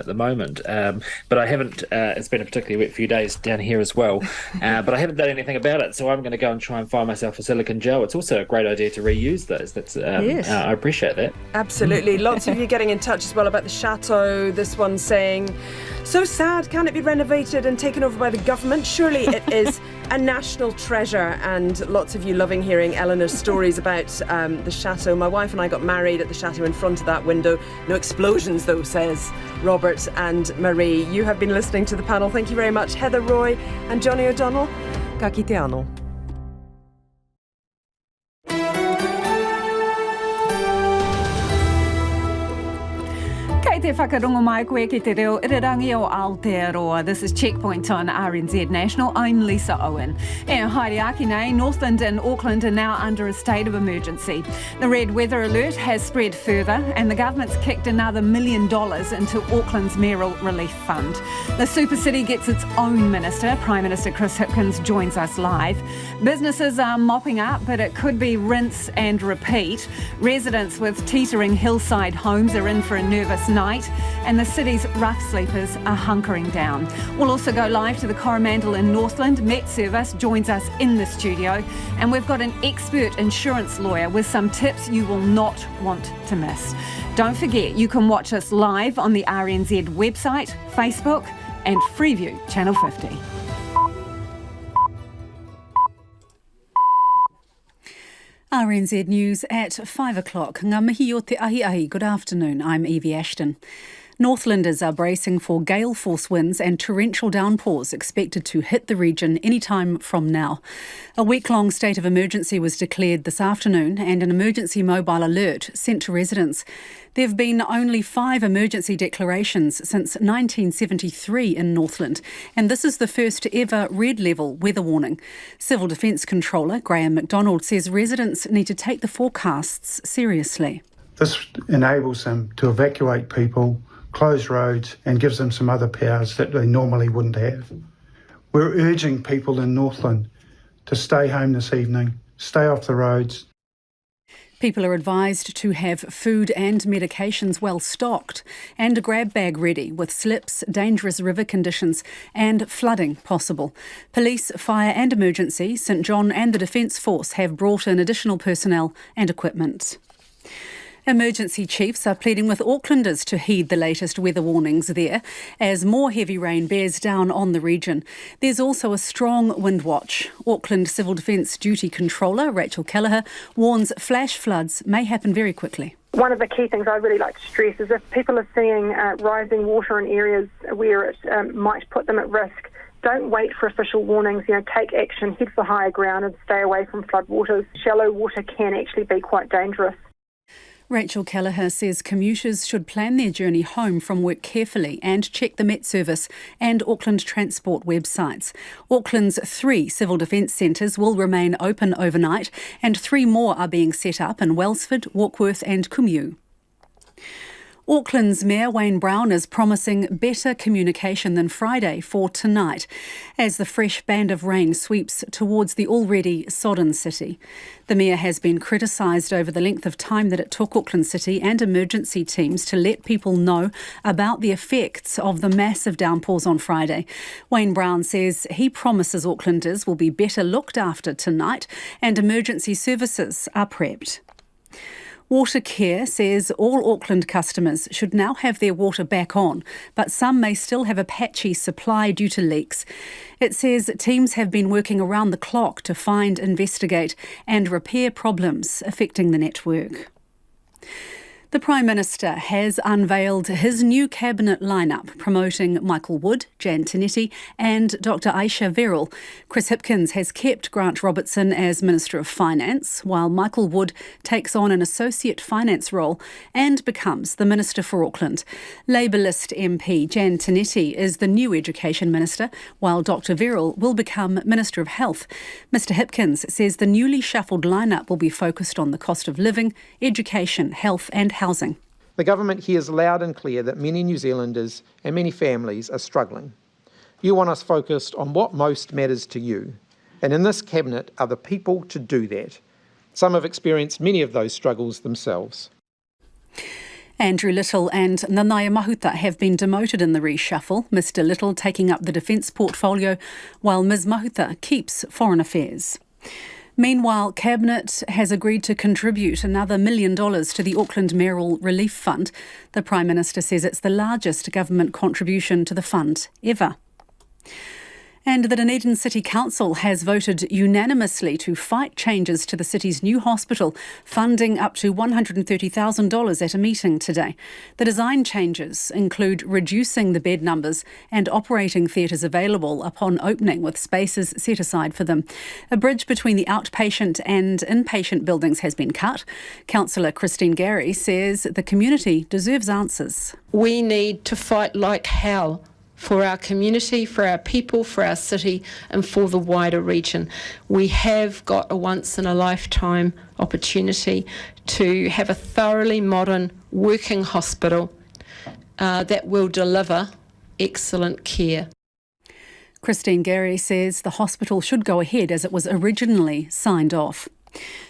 at the moment. But I haven't, it's been a particularly wet few days down here as well, but I haven't done anything about it. So I'm going to go and try and find myself a silicone gel. It's also a great idea to reuse those. Yes. I appreciate that. Absolutely. Lots of you getting in touch as well about the chateau. This one saying, so sad, can it be renovated and taken over by the government? Surely it is a national treasure. And lots of you loving hearing Eleanor's stories about the chateau. My wife and I got married at the chateau in front of that window. No explosions though, says Robert and Marie. You have been listening to the panel. Thank you very much, Heather Roy and Johnny O'Donnell. Ka kite anō. Kei te whakarongo mai koe ki te reo irirangi o Aotearoa. This is Checkpoint on RNZ National. I'm Lisa Owen. E haere nei, Northland and Auckland are now under a state of emergency. The red weather alert has spread further and the government's kicked another $1 million into Auckland's mayoral relief fund. The super city gets its own minister. Prime Minister Chris Hipkins joins us live. Businesses are mopping up, but it could be rinse and repeat. Residents with teetering hillside homes are in for a nervous night, and the city's rough sleepers are hunkering down. We'll also go live to the Coromandel in Northland. Met Service joins us in the studio, and we've got an expert insurance lawyer with some tips you will not want to miss. Don't forget, you can watch us live on the RNZ website, Facebook and Freeview Channel 50. RNZ News at 5 o'clock. Ngā mihi o te ahi ahi. Good afternoon. I'm Evie Ashton. Northlanders are bracing for gale force winds and torrential downpours expected to hit the region anytime from now. A week-long state of emergency was declared this afternoon and an emergency mobile alert sent to residents. There have been only 5 emergency declarations since 1973 in Northland, and this is the first ever red level weather warning. Civil Defence Controller Graham McDonald says residents need to take the forecasts seriously. This enables them to evacuate people, close roads and gives them some other powers that they normally wouldn't have. We're urging people in Northland to stay home this evening, stay off the roads. People are advised to have food and medications well stocked and a grab bag ready with slips, dangerous river conditions and flooding possible. Police, fire and emergency, St John and the Defence Force have brought in additional personnel and equipment. Emergency chiefs are pleading with Aucklanders to heed the latest weather warnings there as more heavy rain bears down on the region. There's also a strong wind watch. Auckland Civil Defence Duty Controller Rachel Kelleher warns flash floods may happen very quickly. One of the key things I'd really like to stress is if people are seeing rising water in areas where it might put them at risk, don't wait for official warnings. Take action, head for higher ground and stay away from floodwaters. Shallow water can actually be quite dangerous. Rachel Kelleher says commuters should plan their journey home from work carefully and check the Met Service and Auckland Transport websites. Auckland's 3 civil defence centres will remain open overnight and 3 more are being set up in Wellsford, Warkworth and Kumeu. Auckland's Mayor Wayne Brown is promising better communication than Friday for tonight as the fresh band of rain sweeps towards the already sodden city. The Mayor has been criticised over the length of time that it took Auckland City and emergency teams to let people know about the effects of the massive downpours on Friday. Wayne Brown says he promises Aucklanders will be better looked after tonight and emergency services are prepped. Watercare says all Auckland customers should now have their water back on, but some may still have a patchy supply due to leaks. It says teams have been working around the clock to find, investigate and repair problems affecting the network. The Prime Minister has unveiled his new cabinet lineup, promoting Michael Wood, Jan Tinetti and Dr Aisha Verrill. Chris Hipkins has kept Grant Robertson as Minister of Finance, while Michael Wood takes on an Associate Finance role and becomes the Minister for Auckland. Labourist MP Jan Tinetti is the new Education Minister, while Dr Verrill will become Minister of Health. Mr Hipkins says the newly shuffled lineup will be focused on the cost of living, education, health and housing. The government hears loud and clear that many New Zealanders and many families are struggling. You want us focused on what most matters to you, and in this cabinet are the people to do that. Some have experienced many of those struggles themselves. Andrew Little and Nanaia Mahuta have been demoted in the reshuffle, Mr Little taking up the defence portfolio while Ms Mahuta keeps foreign affairs. Meanwhile, Cabinet has agreed to contribute another $1 million to the Auckland Mayoral Relief Fund. The Prime Minister says it's the largest government contribution to the fund ever. And the Dunedin City Council has voted unanimously to fight changes to the city's new hospital, funding up to $130,000 at a meeting today. The design changes include reducing the bed numbers and operating theatres available upon opening with spaces set aside for them. A bridge between the outpatient and inpatient buildings has been cut. Councillor Christine Gary says the community deserves answers. We need to fight like hell for our community, for our people, for our city and for the wider region. We have got a once-in-a-lifetime opportunity to have a thoroughly modern working hospital that will deliver excellent care. Christine Gary says the hospital should go ahead as it was originally signed off.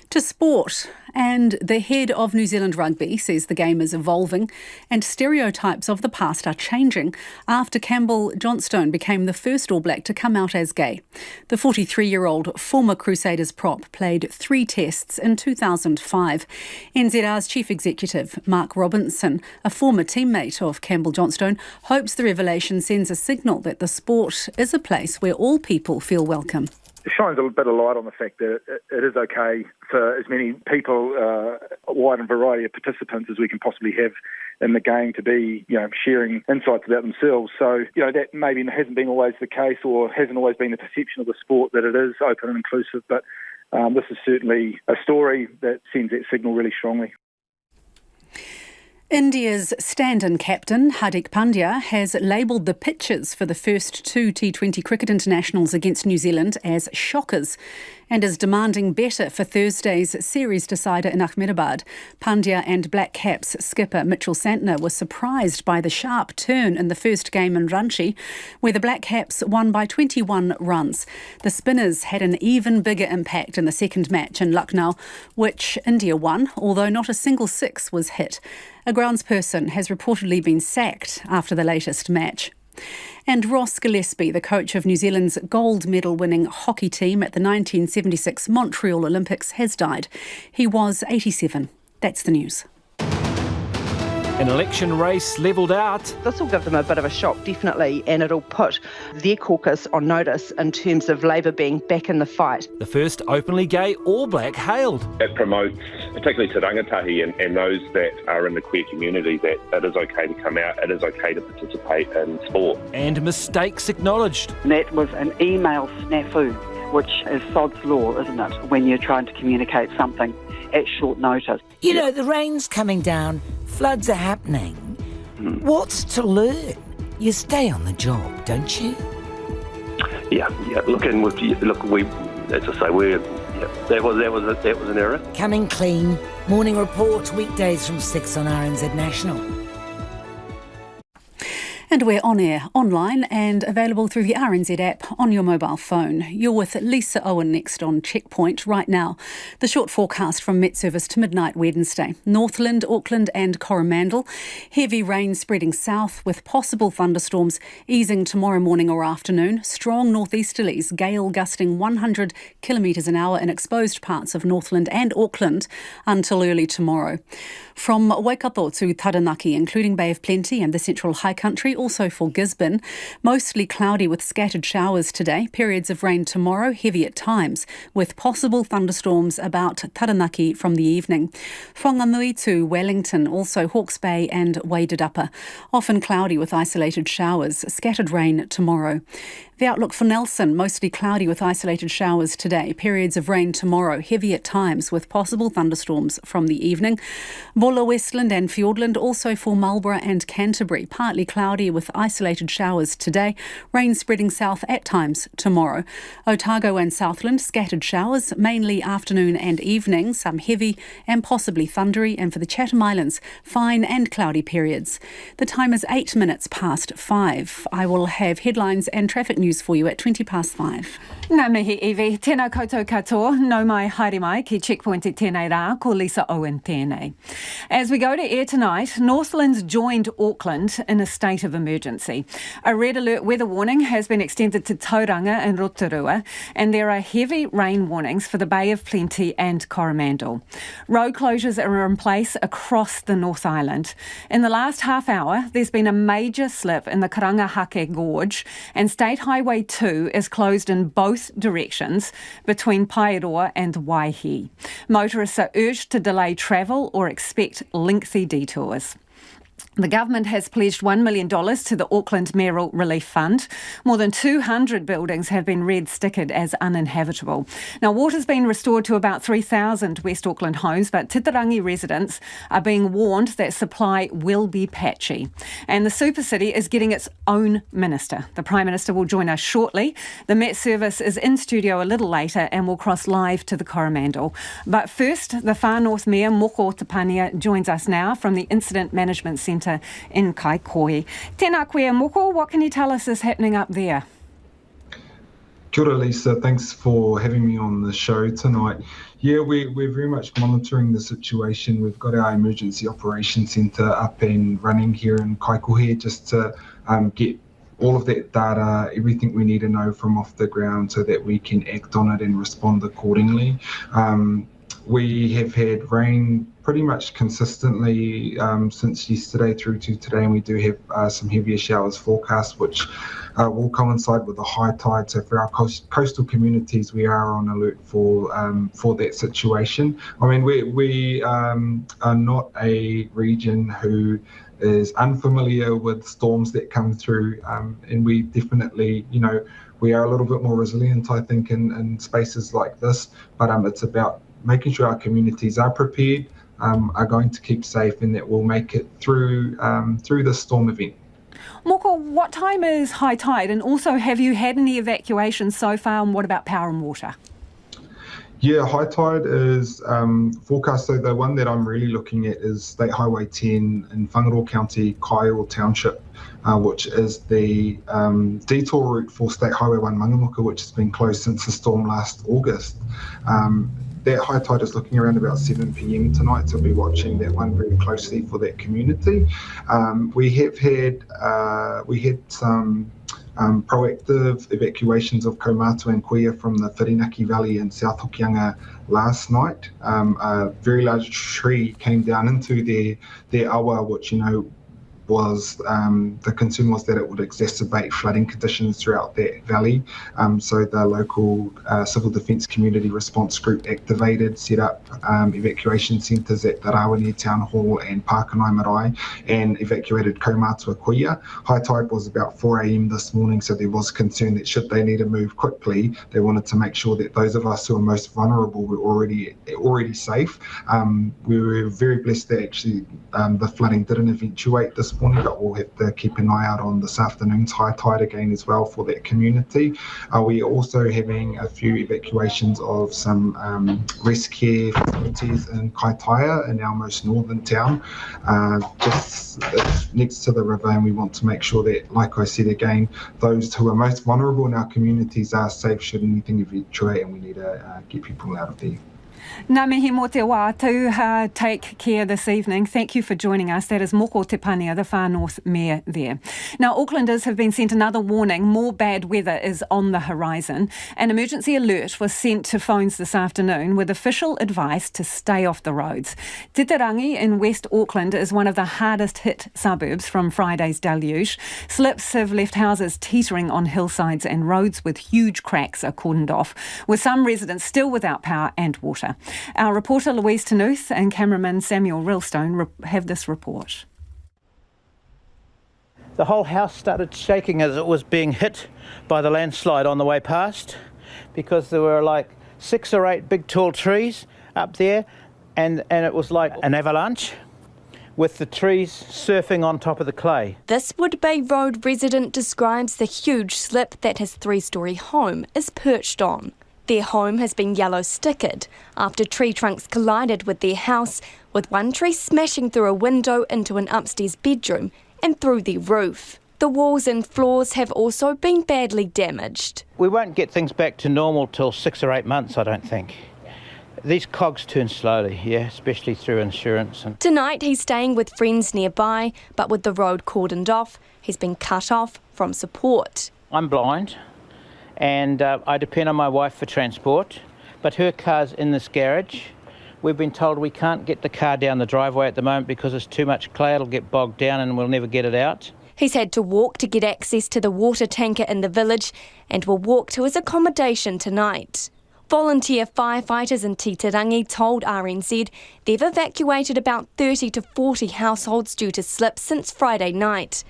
To sport, and the head of New Zealand Rugby says the game is evolving and stereotypes of the past are changing after Campbell Johnstone became the first All Black to come out as gay. The 43-year-old former Crusaders prop played 3 tests in 2005. NZR's chief executive, Mark Robinson, a former teammate of Campbell Johnstone, hopes the revelation sends a signal that the sport is a place where all people feel welcome. It shines a bit of light on the fact that it is okay for as many people, a wide variety of participants as we can possibly have in the game to be, sharing insights about themselves. So, that maybe hasn't been always the case or hasn't always been the perception of the sport that it is open and inclusive, but this is certainly a story that sends that signal really strongly. India's stand-in captain, Hardik Pandya, has labelled the pitches for the first 2 T20 cricket internationals against New Zealand as shockers and is demanding better for Thursday's series decider in Ahmedabad. Pandya and Black Caps skipper Mitchell Santner were surprised by the sharp turn in the first game in Ranchi, where the Black Caps won by 21 runs. The spinners had an even bigger impact in the second match in Lucknow, which India won, although not a single six was hit. A groundsperson has reportedly been sacked after the latest match. And Ross Gillespie, the coach of New Zealand's gold medal winning hockey team at the 1976 Montreal Olympics, has died. He was 87. That's the news. An election race levelled out. This will give them a bit of a shock, definitely, and it'll put their caucus on notice in terms of Labor being back in the fight. The first openly gay All Black hailed. It promotes, particularly te rangatahi and those that are in the queer community, that it is okay to come out, it is okay to participate in sport. And mistakes acknowledged. That was an email snafu, which is sod's law, isn't it, when you're trying to communicate something at short notice. The rain's coming down, floods are happening. What's to learn? You stay on the job, don't you? Yeah. Look, as I say, that was an error. Coming clean. Morning report, weekdays from 6 on RNZ National. And we're on air, online and available through the RNZ app on your mobile phone. You're with Lisa Owen next on Checkpoint right now. The short forecast from Met Service to midnight Wednesday. Northland, Auckland and Coromandel. Heavy rain spreading south with possible thunderstorms easing tomorrow morning or afternoon. Strong northeasterlies, gale gusting 100 kilometres an hour in exposed parts of Northland and Auckland until early tomorrow. From Waikato to Taranaki, including Bay of Plenty and the Central High Country, also for Gisborne. Mostly cloudy with scattered showers today. Periods of rain tomorrow, heavy at times, with possible thunderstorms about Taranaki from the evening. Whanganui to Wellington, also Hawke's Bay and Wairarapa. Often cloudy with isolated showers. Scattered rain tomorrow. The outlook for Nelson, mostly cloudy with isolated showers today. Periods of rain tomorrow, heavy at times with possible thunderstorms from the evening. Bulla, Westland and Fiordland, also for Marlborough and Canterbury. Partly cloudy clear with isolated showers today. Rain spreading south at times tomorrow. Otago and Southland, scattered showers, mainly afternoon and evening, some heavy and possibly thundery, and for the Chatham Islands, fine and cloudy periods. The time is 8 minutes past 5. I will have headlines and traffic news for you at 5:20. Ngā mihi Evie, tēnā koutou katoa, no mai haere mai ki Checkpoint e tēnei rā, ko Lisa Owen tēnei. As we go to air tonight, Northland's joined Auckland in a state of emergency. A red alert weather warning has been extended to Tauranga and Rotorua, and there are heavy rain warnings for the Bay of Plenty and Coromandel. Road closures are in place across the North Island. In the last half hour, there's been a major slip in the Karangahake Gorge, and State Highway 2 is closed in both directions between Paeroa and Waihi. Motorists are urged to delay travel or expect lengthy detours. The government has pledged $1 million to the Auckland Mayoral Relief Fund. More than 200 buildings have been red-stickered as uninhabitable. Now, water's been restored to about 3,000 West Auckland homes, but Titirangi residents are being warned that supply will be patchy. And the Super City is getting its own minister. The Prime Minister will join us shortly. The Met Service is in studio a little later and will cross live to the Coromandel. But first, the Far North Mayor, Moko Tapania, joins us now from the Incident Management Centre in Kaikohe. Tēnā koe, Moko, what can you tell us is happening up there? Kia ora, Lisa. Thanks for having me on the show tonight. Yeah, we're very much monitoring the situation. We've got our Emergency Operations Centre up and running here in Kaikohe just to get all of that data, everything we need to know from off the ground so that we can act on it and respond accordingly. We have had rain pretty much consistently since yesterday through to today, and we do have some heavier showers forecast, which will coincide with the high tide. So for our coastal communities, we are on alert for that situation. I mean, we are not a region who is unfamiliar with storms that come through, and we definitely, we are a little bit more resilient, I think, in spaces like this. But it's about making sure our communities are prepared, are going to keep safe, and that we'll make it through this storm event. Moko, what time is high tide? And also, have you had any evacuations so far? And what about power and water? Yeah, high tide is forecast. So the one that I'm really looking at is State Highway 10 in Whangaroa County, Kaioi Township, which is the detour route for State Highway 1 Mangamuka, which has been closed since the storm last August. That high tide is looking around about 7 p.m. tonight, so we'll be watching that one very closely for that community. We had some proactive evacuations of Kaumatu and Kuia from the Whirinaki Valley in South Hokianga last night. A very large tree came down into their awa, which was the concern was that it would exacerbate flooding conditions throughout that valley. So the local civil defence community response group activated, set up evacuation centres at the Rawene Town Hall and Pākānai Marae, and evacuated Kaumatu Kuia. High tide was about 4 a.m. this morning, so there was concern that should they need to move quickly, they wanted to make sure that those of us who are most vulnerable were already safe. We were very blessed that actually the flooding didn't eventuate this morning, but we'll have to keep an eye out on this afternoon's high tide again as well for that community. We're also having a few evacuations of some rest care facilities in Kaitaia, in our most northern town, just next to the river, and we want to make sure that, like I said again, those who are most vulnerable in our communities are safe should anything eventuate, and we need to get people out of there. Ngā mihi mō te wā to take care this evening. Thank you for joining us. That is Moko Te Pania, the Far North Mayor there. Now, Aucklanders have been sent another warning. More bad weather is on the horizon. An emergency alert was sent to phones this afternoon with official advice to stay off the roads. Titirangi in West Auckland is one of the hardest hit suburbs from Friday's deluge. Slips have left houses teetering on hillsides and roads with huge cracks are cordoned off, with some residents still without power and water. Our reporter Louise Tanuth and cameraman Samuel Rillstone have this report. The whole house started shaking as it was being hit by the landslide on the way past, because there were like 6 or 8 big tall trees up there, and it was like an avalanche. with the trees surfing on top of the clay. This Woodbay Road resident describes the huge slip that his three-storey home is perched on. Their home has been yellow stickered after tree trunks collided with their house, with one tree smashing through a window into an upstairs bedroom and through the roof. The walls and floors have also been badly damaged. We won't get things back to normal till 6 or 8 months, I don't think. These cogs turn slowly, especially through insurance. Tonight he's staying with friends nearby, but with the road cordoned off, he's been cut off from support. I'm blind and I depend on my wife for transport, but her car's in this garage. We've been told we can't get the car down the driveway at the moment because there's too much clay, it'll get bogged down and we'll never get it out. He's had to walk to get access to the water tanker in the village and will walk to his accommodation tonight. Volunteer firefighters in Titirangi told RNZ they've evacuated about 30 to 40 households due to slips since Friday night.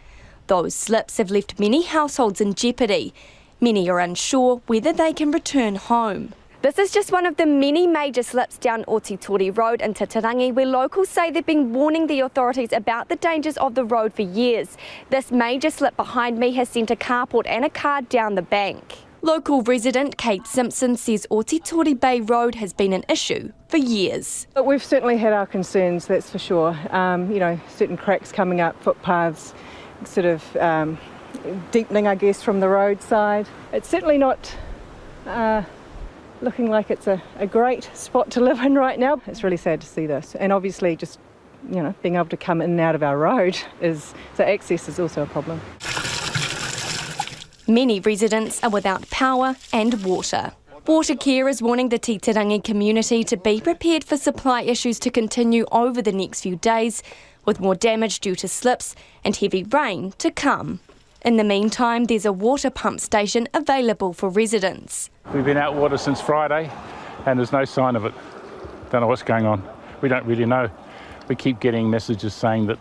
Those slips have left many households in jeopardy. Many are unsure whether they can return home. This is just one of the many major slips down Otitori Road in Titirangi, where locals say they've been warning the authorities about the dangers of the road for years. This major slip behind me has sent a carport and a car down the bank. Local resident Kate Simpson says Otitori Bay Road has been an issue for years. But we've certainly had our concerns, that's for sure. Certain cracks coming up, footpaths, sort of deepening, I guess, from the roadside. It's certainly not looking like it's a great spot to live in right now. It's really sad to see this. And obviously just, being able to come in and out of our road so access is also a problem. Many residents are without power and water. Watercare is warning the Titirangi community to be prepared for supply issues to continue over the next few days, with more damage due to slips and heavy rain to come. In the meantime, there's a water pump station available for residents. We've been out water since Friday and there's no sign of it. Don't know what's going on. We don't really know. We keep getting messages saying that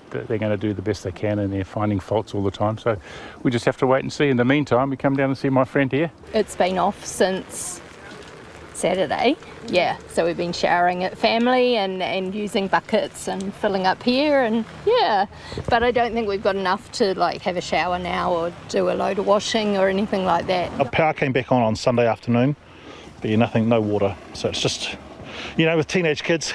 they're going to do the best they can and they're finding faults all the time. So we just have to wait and see. In the meantime, we come down and see my friend here. It's been off since Saturday, so we've been showering at family and using buckets and filling up here but I don't think we've got enough to have a shower now or do a load of washing or anything like that. Our power came back on Sunday afternoon, but no water, so it's just, with teenage kids.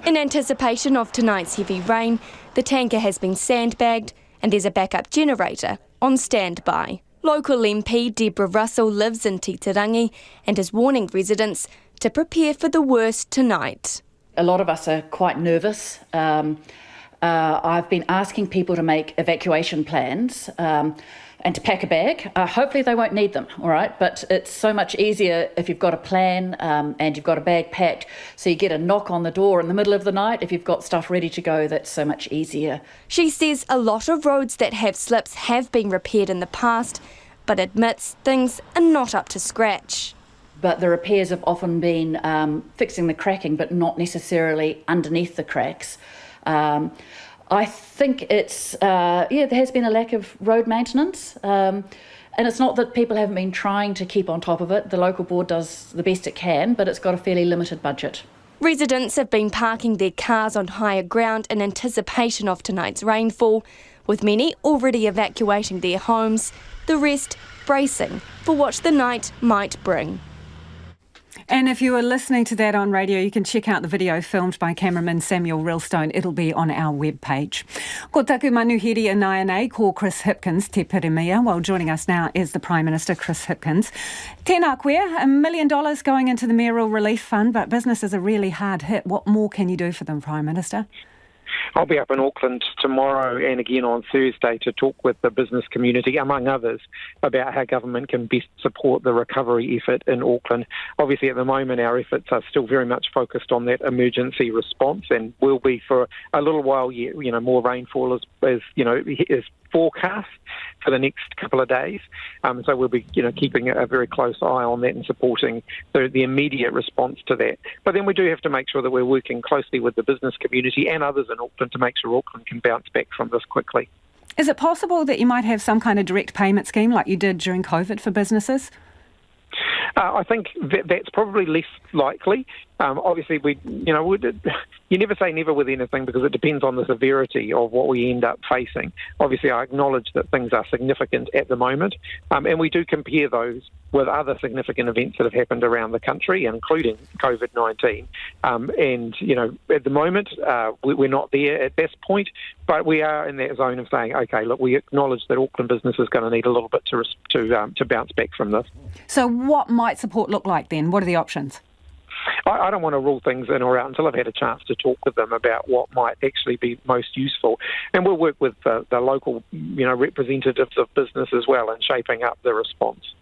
In anticipation of tonight's heavy rain, the tanker has been sandbagged and there's a backup generator on standby. Local MP Deborah Russell lives in Titirangi and is warning residents to prepare for the worst tonight. A lot of us are quite nervous. I've been asking people to make evacuation plans and to pack a bag. Hopefully they won't need them, all right? But it's so much easier if you've got a plan and you've got a bag packed. So you get a knock on the door in the middle of the night. If you've got stuff ready to go, that's so much easier. She says a lot of roads that have slips have been repaired in the past, but admits things are not up to scratch. But the repairs have often been fixing the cracking, but not necessarily underneath the cracks. I think it's, there has been a lack of road maintenance. And it's not that people haven't been trying to keep on top of it. The local board does the best it can, but it's got a fairly limited budget. Residents have been parking their cars on higher ground in anticipation of tonight's rainfall, with many already evacuating their homes, the rest bracing for what the night might bring. And if you are listening to that on radio, you can check out the video filmed by cameraman Samuel Rillstone. It'll be on our webpage. Ko taku manuhiri anai nei, ko Chris Hipkins, te Pirimia. Well, joining us now is the Prime Minister, Chris Hipkins. Tēnā koe, $1 million going into the Mayoral Relief Fund, but businesses are really hard hit. What more can you do for them, Prime Minister? I'll be up in Auckland tomorrow and again on Thursday to talk with the business community, among others, about how government can best support the recovery effort in Auckland. Obviously, at the moment, our efforts are still very much focused on that emergency response and will be for a little while yet. More rainfall is forecast for the next couple of days. So we'll be, keeping a very close eye on that and supporting the immediate response to that. But then we do have to make sure that we're working closely with the business community and others in Auckland to make sure Auckland can bounce back from this quickly. Is it possible that you might have some kind of direct payment scheme like you did during COVID for businesses? I think that's probably less likely. Obviously, you never say never with anything because it depends on the severity of what we end up facing. Obviously, I acknowledge that things are significant at the moment, and we do compare those with other significant events that have happened around the country, including COVID-19. At the moment, we're not there at this point, but we are in that zone of saying, okay, look, we acknowledge that Auckland business is going to need a little bit to bounce back from this. So what might support look like then? What are the options? I don't want to rule things in or out until I've had a chance to talk with them about what might actually be most useful. And we'll work with the local, representatives of business as well in shaping up the response.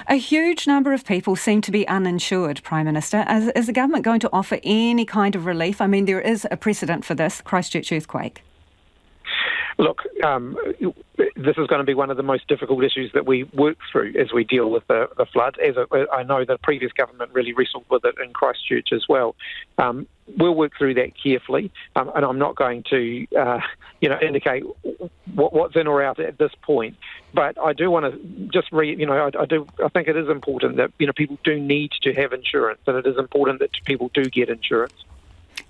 A huge number of people seem to be uninsured, Prime Minister. Is the government going to offer any kind of relief? I mean, there is a precedent for this, Christchurch earthquake. Look, this is going to be one of the most difficult issues that we work through as we deal with the flood. I know the previous government really wrestled with it in Christchurch as well. We'll work through that carefully, and I'm not going to, indicate what's in or out at this point. But I do want to just I think it is important that people do need to have insurance, and it is important that people do get insurance.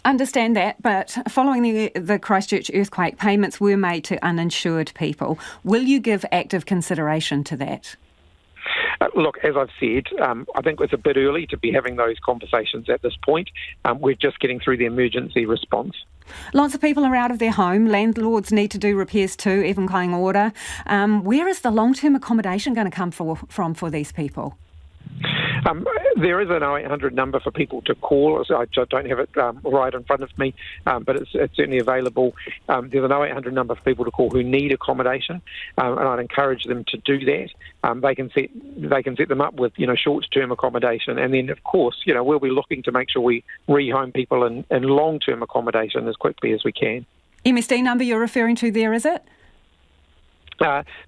Understand that, but following the Christchurch earthquake, payments were made to uninsured people. Will you give active consideration to that? Look, as I've said, I think it's a bit early to be having those conversations at this point. We're just getting through the emergency response. Lots of people are out of their home. Landlords need to do repairs too, even kind order. Where is the long-term accommodation going to come from for these people? There is an 0800 number for people to call. I don't have it right in front of me, but it's certainly available. There's an 0800 number for people to call who need accommodation, and I'd encourage them to do that. They can set them up with short-term accommodation, and then of course we'll be looking to make sure we rehome people in long-term accommodation as quickly as we can. MSD number you're referring to there, is it?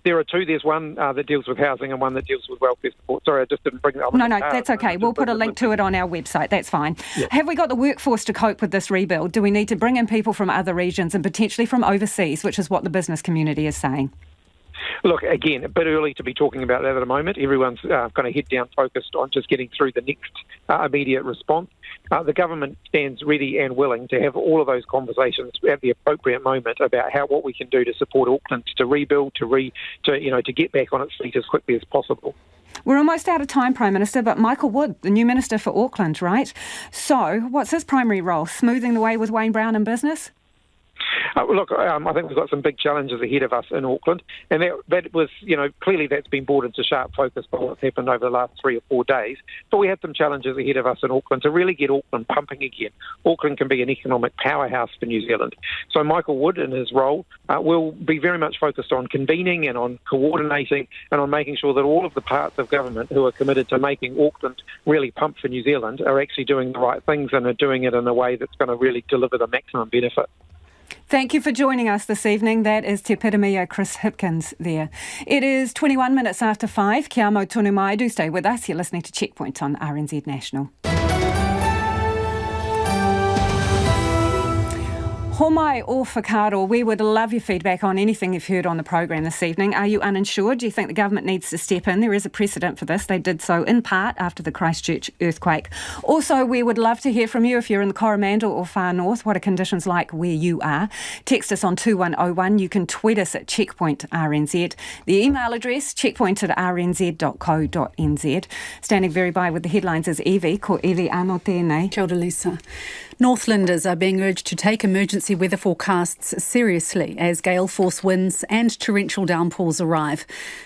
There are two. There's one that deals with housing and one that deals with welfare support. Sorry, I just didn't bring that up. No, that's okay. We'll put a link to it on our website. That's fine. Yeah. Have we got the workforce to cope with this rebuild? Do we need to bring in people from other regions and potentially from overseas, which is what the business community is saying? Look, again, a bit early to be talking about that at the moment. Everyone's kind of head down focused on just getting through the next immediate response. The government stands ready and willing to have all of those conversations at the appropriate moment about what we can do to support Auckland to rebuild, to get back on its feet as quickly as possible. We're almost out of time, Prime Minister, but Michael Wood, the new Minister for Auckland, right? So what's his primary role? Smoothing the way with Wayne Brown in business? Look, I think we've got some big challenges ahead of us in Auckland, and that was, clearly that's been brought into sharp focus by what's happened over the last 3 or 4 days. But we have some challenges ahead of us in Auckland to really get Auckland pumping again. Auckland can be an economic powerhouse for New Zealand. So Michael Wood, in his role, will be very much focused on convening and on coordinating and on making sure that all of the parts of government who are committed to making Auckland really pump for New Zealand are actually doing the right things and are doing it in a way that's going to really deliver the maximum benefit. Thank you for joining us this evening. That is Te Piramia Chris Hipkins there. It is 21 minutes after 5. Kia mau tonu mai. Do stay with us. You're listening to Checkpoint on RNZ National. Homai o whakaaro, we would love your feedback on anything you've heard on the programme this evening. Are you uninsured? Do you think the government needs to step in? There is a precedent for this. They did so in part after the Christchurch earthquake. Also, we would love to hear from you if you're in the Coromandel or far north. What are conditions like where you are? Text us on 2101. You can tweet us at Checkpoint RNZ. The email address, checkpoint@rnz.co.nz. Standing very by with the headlines is Evie. Ko Evie anō tēnei. Kia ora, Lisa. Northlanders are being urged to take emergency weather forecasts seriously as gale force winds and torrential downpours arrive.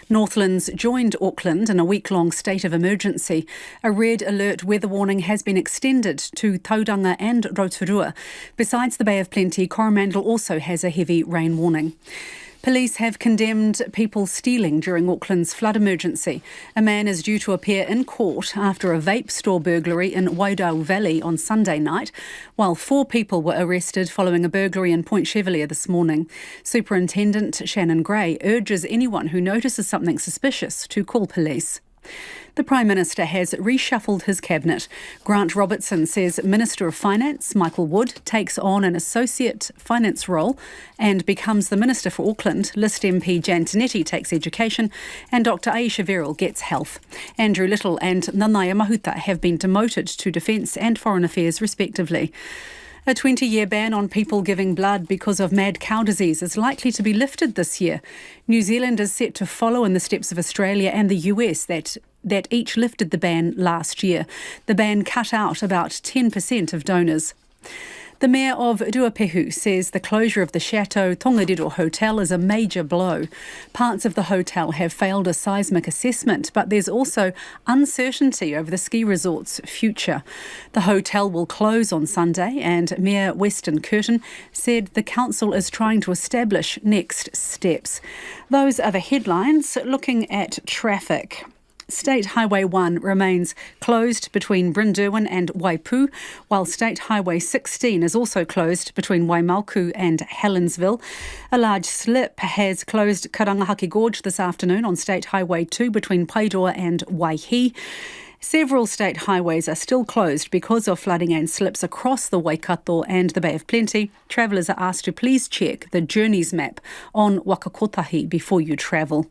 Northlands joined Auckland in a week-long state of emergency. A red alert weather warning has been extended to Tauranga and Rotorua. Besides the Bay of Plenty, Coromandel also has a heavy rain warning. Police have condemned people stealing during Auckland's flood emergency. A man is due to appear in court after a vape store burglary in Waidau Valley on Sunday night, while 4 people were arrested following a burglary in Point Chevalier this morning. Superintendent Shannon Gray urges anyone who notices something suspicious to call police. The Prime Minister has reshuffled his cabinet. Grant Robertson says Minister of Finance Michael Wood takes on an associate finance role and becomes the Minister for Auckland. List MP Jan Tinetti takes education and Dr Aisha Verrill gets health. Andrew Little and Nanaia Mahuta have been demoted to Defence and Foreign Affairs respectively. A 20-year ban on people giving blood because of mad cow disease is likely to be lifted this year. New Zealand is set to follow in the steps of Australia and the US that each lifted the ban last year. The ban cut out about 10% of donors. The Mayor of Ruapehu says the closure of the Chateau Tongariro Hotel is a major blow. Parts of the hotel have failed a seismic assessment, but there's also uncertainty over the ski resort's future. The hotel will close on Sunday, and Mayor Weston Curtin said the council is trying to establish next steps. Those are the headlines. Looking at traffic. State Highway 1 remains closed between Brynderwen and Waipu, while State Highway 16 is also closed between Waimalku and Helensville. A large slip has closed Karangahaki Gorge this afternoon on State Highway 2 between Pairoa and Waihi. Several state highways are still closed because of flooding and slips across the Waikato and the Bay of Plenty. Travellers are asked to please check the Journeys map on Wakakotahi before you travel.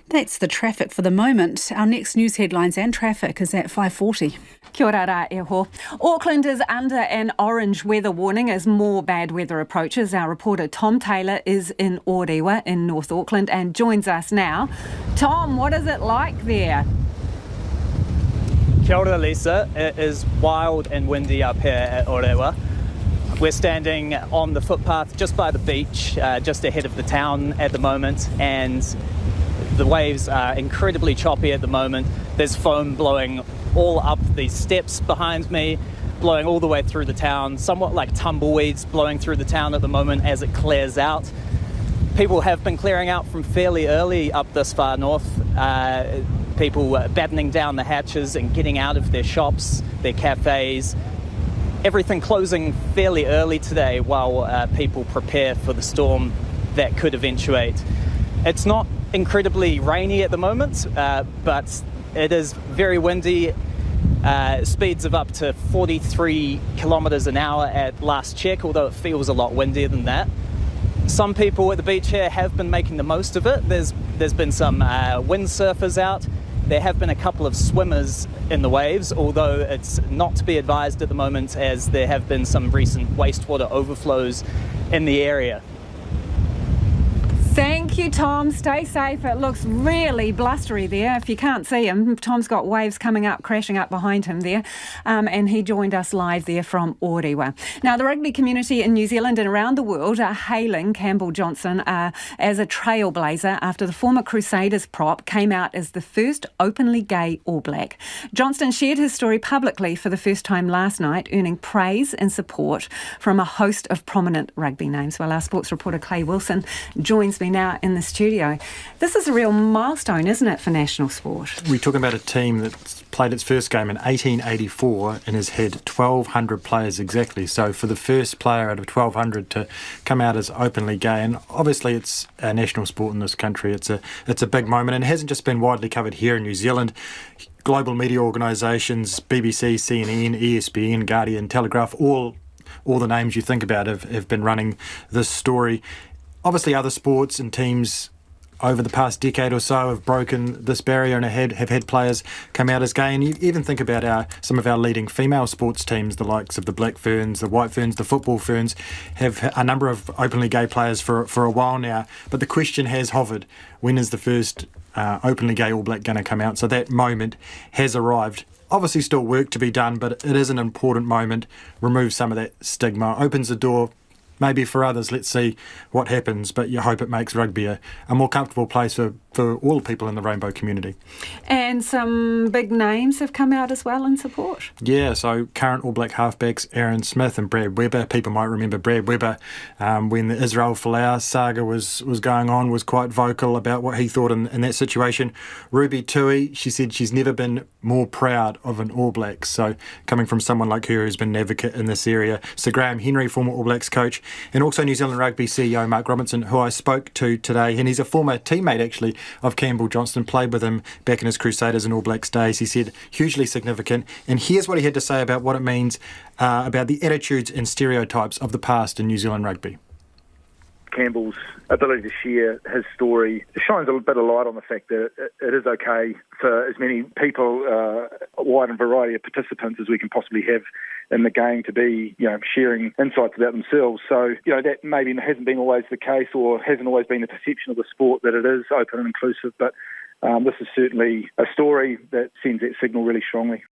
That's the traffic for the moment. Our next news headlines and traffic is at 5:40. Kia ora rā e ho. Auckland is under an orange weather warning as more bad weather approaches. Our reporter Tom Taylor is in Orewa in North Auckland and joins us now. Tom, what is it like there? Kia ora, Lisa. It is wild and windy up here at Orewa. We're standing on the footpath just by the beach, just ahead of the town at the moment, and the waves are incredibly choppy at the moment. There's foam blowing all up the steps behind me, blowing all the way through the town, somewhat like tumbleweeds blowing through the town at the moment as it clears out. People have been clearing out from fairly early up this far north. People battening down the hatches and getting out of their shops, their cafes. Everything closing fairly early today while people prepare for the storm that could eventuate. It's not incredibly rainy at the moment, but it is very windy. Speeds of up to 43 kilometres an hour at last check, although it feels a lot windier than that. Some people at the beach here have been making the most of it. There's been some windsurfers out. There have been a couple of swimmers in the waves, although it's not to be advised at the moment as there have been some recent wastewater overflows in the area. Thank you, Tom. Stay safe. It looks really blustery there. If you can't see him, Tom's got waves coming up, crashing up behind him there. And he joined us live there from Orewa. Now, the rugby community in New Zealand and around the world are hailing Campbell Johnson as a trailblazer after the former Crusaders prop came out as the first openly gay All Black. Johnston shared his story publicly for the first time last night, earning praise and support from a host of prominent rugby names. Well, our sports reporter Clay Wilson joins me now in the studio. This is a real milestone, isn't it, for national sport? We're talking about a team that played its first game in 1884 and has had 1,200 players exactly. So for the first player out of 1,200 to come out as openly gay, and obviously it's a national sport in this country, it's a big moment, and it hasn't just been widely covered here in New Zealand. Global media organisations, BBC, CNN, ESPN, Guardian, Telegraph, all the names you think about have been running this story. Obviously, other sports and teams over the past decade or so have broken this barrier and have had players come out as gay. And you even think about some of our leading female sports teams, the likes of the Black Ferns, the White Ferns, the Football Ferns, have a number of openly gay players for a while now. But the question has hovered, when is the first openly gay All Black going to come out? So that moment has arrived. Obviously still work to be done, but it is an important moment. Removes some of that stigma, opens the door maybe for others. Let's see what happens, but you hope it makes rugby a more comfortable place for all people in the rainbow community. And some big names have come out as well in support. Yeah, so current All Black halfbacks Aaron Smith and Brad Weber. People might remember Brad Weber when the Israel Folau saga was going on, was quite vocal about what he thought in that situation. Ruby Tui, she said she's never been more proud of an All Blacks. So coming from someone like her who's been an advocate in this area. Sir Graham Henry, former All Blacks coach, and also New Zealand Rugby CEO Mark Robinson, who I spoke to today, and he's a former teammate actually of Campbell Johnston, played with him back in his Crusaders and All Blacks days. He said hugely significant. And here's what he had to say about what it means about the attitudes and stereotypes of the past in New Zealand rugby. Campbell's ability to share his story shines a bit of light on the fact that it is okay for as many people, a wide variety of participants as we can possibly have in the game to be, sharing insights about themselves. So, that maybe hasn't been always the case or hasn't always been the perception of the sport that it is open and inclusive, but this is certainly a story that sends that signal really strongly.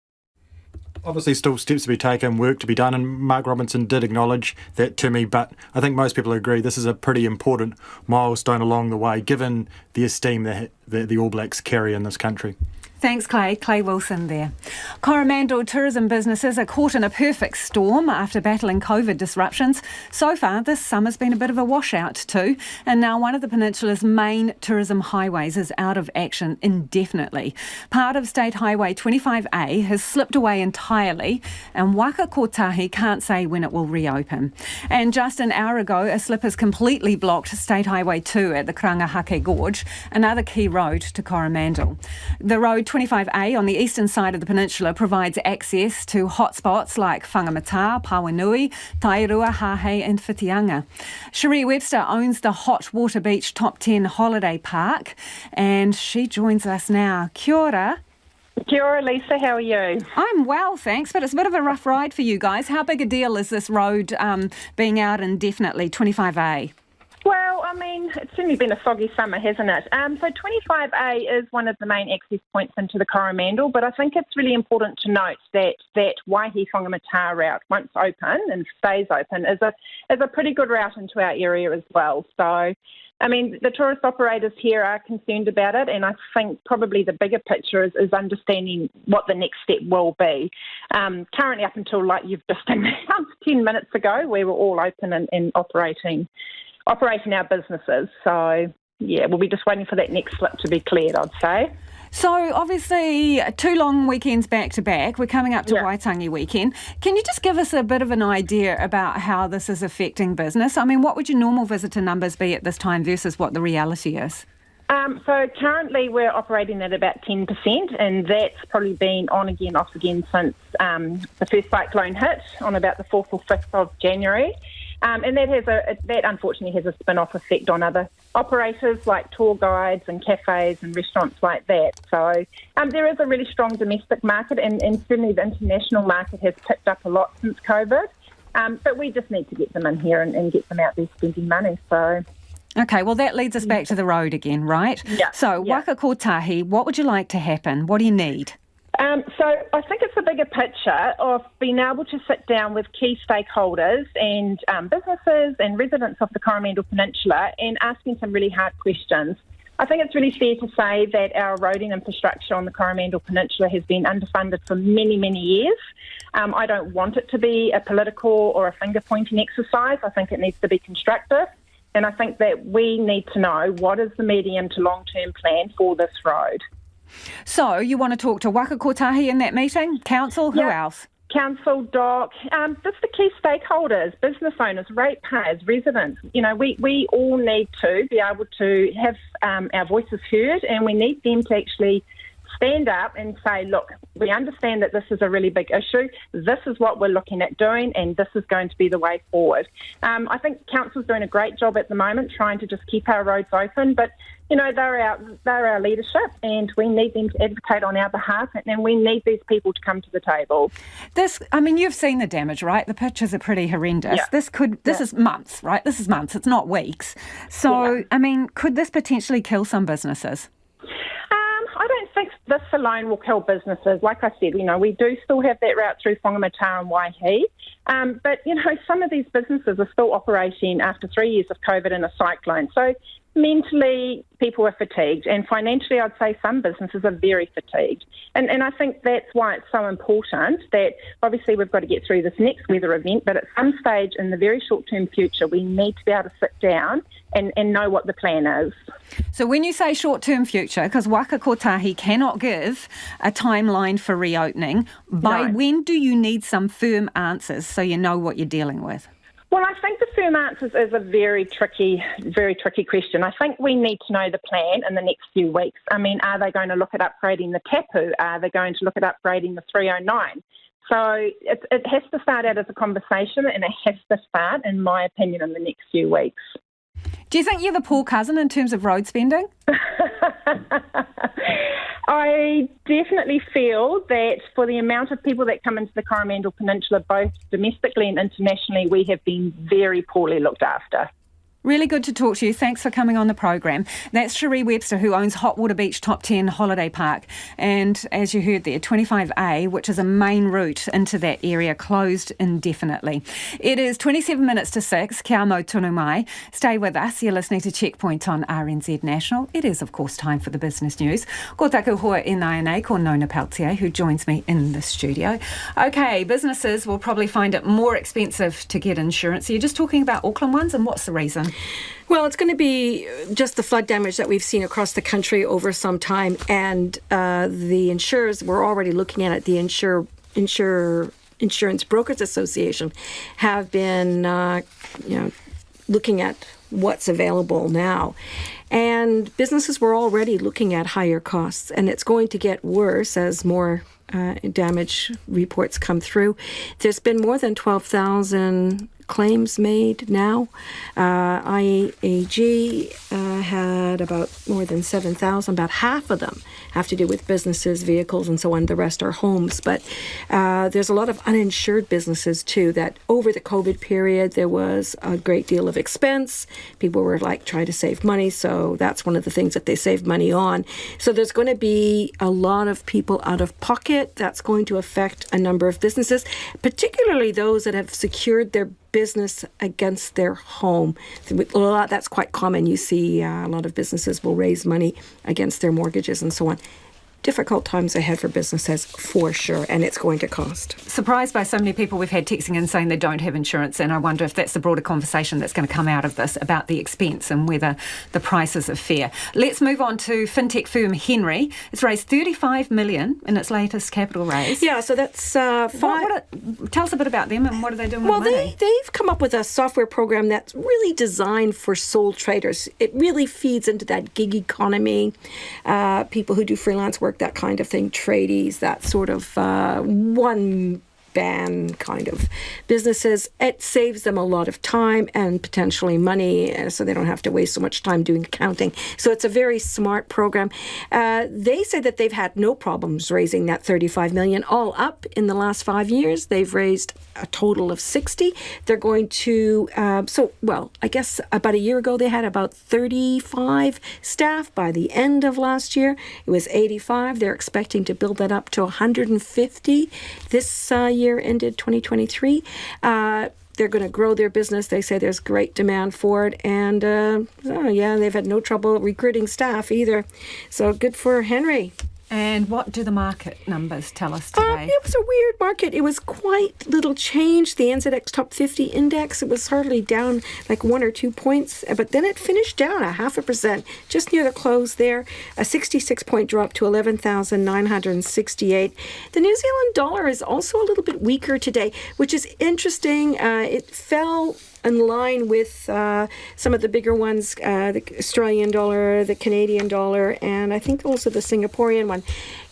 Obviously still steps to be taken, work to be done, and Mark Robinson did acknowledge that to me, but I think most people agree this is a pretty important milestone along the way, given the esteem that the All Blacks carry in this country. Thanks, Clay. Clay Wilson there. Coromandel tourism businesses are caught in a perfect storm after battling COVID disruptions. So far, this summer's been a bit of a washout too, and now one of the peninsula's main tourism highways is out of action indefinitely. Part of State Highway 25A has slipped away entirely, and Waka Kotahi can't say when it will reopen. And just an hour ago, a slip has completely blocked State Highway 2 at the Karangahake Gorge, another key road to Coromandel. The road 25A on the eastern side of the peninsula provides access to hotspots like Whangamata, Pawanui, Tairua, Hahe and Whitianga. Cherie Webster owns the Hot Water Beach Top 10 Holiday Park, and she joins us now. Kia ora. Kia ora, Lisa. How are you? I'm well, thanks, but it's a bit of a rough ride for you guys. How big a deal is this road being out indefinitely, 25A? Well, it's certainly been a soggy summer, hasn't it? So 25A is one of the main access points into the Coromandel, but I think it's really important to note that Waihi Whangamata route, once open and stays open, is a pretty good route into our area as well. So, the tourist operators here are concerned about it, and I think probably the bigger picture is understanding what the next step will be. Currently, up until like you've just announced 10 minutes ago, we were all open and operating our businesses. So, yeah, we'll be just waiting for that next slip to be cleared, I'd say. So, obviously, 2 long weekends back to back. We're coming up to Waitangi weekend. Can you just give us a bit of an idea about how this is affecting business? What would your normal visitor numbers be at this time versus what the reality is? So currently we're operating at about 10%, and that's probably been on again, off again since the first cyclone hit on about the 4th or 5th of January. And that unfortunately has a spin-off effect on other operators like tour guides and cafes and restaurants like that. So there is a really strong domestic market, and certainly the international market has picked up a lot since COVID. But we just need to get them in here and get them out there spending money. So. Okay, well, that leads us back to the road again, right? Yeah. So, Waka Kotahi, what would you like to happen? What do you need? So I think it's a bigger picture of being able to sit down with key stakeholders and businesses and residents of the Coromandel Peninsula and asking some really hard questions. I think it's really fair to say that our roading infrastructure on the Coromandel Peninsula has been underfunded for many, many years. I don't want it to be a political or a finger-pointing exercise. I think it needs to be constructive. And I think that we need to know what is the medium to long-term plan for this road. So you want to talk to Waka Kotahi in that meeting? Council? Who else? Council, DOC, just the key stakeholders, business owners, ratepayers, residents. We all need to be able to have our voices heard, and we need them to actually stand up and say, look, we understand that this is a really big issue. This is what we're looking at doing, and this is going to be the way forward. I think Council's doing a great job at the moment trying to just keep our roads open, but, they're our leadership, and we need them to advocate on our behalf, and we need these people to come to the table. You've seen the damage, right? The pictures are pretty horrendous. Yeah. This is months, right? This is months. It's not weeks. So, could this potentially kill some businesses? I don't think this alone will kill businesses. Like I said, we do still have that route through Whangamata and Waihi. But, some of these businesses are still operating after 3 years of COVID and a cyclone. So mentally, people are fatigued. And financially, I'd say some businesses are very fatigued. And I think that's why it's so important that obviously we've got to get through this next weather event. But at some stage in the very short-term future, we need to be able to sit down and know what the plan is. So when you say short-term future, because Waka Kotahi cannot give a timeline for reopening, by when do you need some firm answers so you know what you're dealing with? Well, I think the firm answer is a very tricky question. I think we need to know the plan in the next few weeks. I mean, are they going to look at upgrading the tapu? Are they going to look at upgrading the 309? So it has to start out as a conversation, and it has to start, in my opinion, in the next few weeks. Do you think you're the poor cousin in terms of road spending? I definitely feel that for the amount of people that come into the Coromandel Peninsula, both domestically and internationally, we have been very poorly looked after. Really good to talk to you. Thanks for coming on the program. That's Cherie Webster, who owns Hot Water Beach Top 10 Holiday Park. And as you heard there, 25A, which is a main route into that area, closed indefinitely. It is 27 minutes to 6. Kia mau tonu mai. Stay with us. You're listening to Checkpoint on RNZ National. It is, of course, time for the business news. Ko taku hoa e nai ko Nona Peltier, who joins me in the studio. Okay, businesses will probably find it more expensive to get insurance. So you're just talking about Auckland ones, and what's the reason? Well, it's going to be just the flood damage that we've seen across the country over some time, and the insurers were already looking at it. The Insurance Brokers Association have been, looking at what's available now. And businesses were already looking at higher costs, and it's going to get worse as more damage reports come through. There's been more than 12,000 claims made now. IAG had about more than 7,000. About half of them have to do with businesses, vehicles, and so on. The rest are homes. But there's a lot of uninsured businesses, too, that over the COVID period, there was a great deal of expense. People were trying to save money. So that's one of the things that they saved money on. So there's going to be a lot of people out of pocket. That's going to affect a number of businesses, particularly those that have secured their business against their home. That's quite common. You see a lot of businesses will raise money against their mortgages and so on. Difficult times ahead for businesses, for sure, and it's going to cost. Surprised by so many people we've had texting in saying they don't have insurance, and I wonder if that's the broader conversation that's going to come out of this about the expense and whether the prices are fair. Let's move on to fintech firm Henry. It's raised $35 million in its latest capital raise. Yeah, so that's tell us a bit about them and what are they doing with money? Well, they've come up with a software program that's really designed for sole traders. It really feeds into that gig economy, people who do freelance work, that kind of thing, tradies, that sort of one ban kind of businesses. It saves them a lot of time and potentially money, so they don't have to waste so much time doing accounting. So it's a very smart program. They say that they've had no problems raising that $35 million. All up in the last 5 years, they've raised a total of 60. They're going to, I guess about a year ago, they had about 35 staff. By the end of last year, it was 85. They're expecting to build that up to 150 this year ended 2023. They're going to grow their business. They say there's great demand for it. And they've had no trouble recruiting staff either. So good for Henry. And what do the market numbers tell us today? It was a weird market. It was quite little change. The NZX Top 50 index, it was hardly down like 1 or 2 points, but then it finished down 0.5%, just near the close there. A 66-point drop to 11,968. The New Zealand dollar is also a little bit weaker today, which is interesting. It fell in line with some of the bigger ones, the Australian dollar, the Canadian dollar, and I think also the Singaporean one.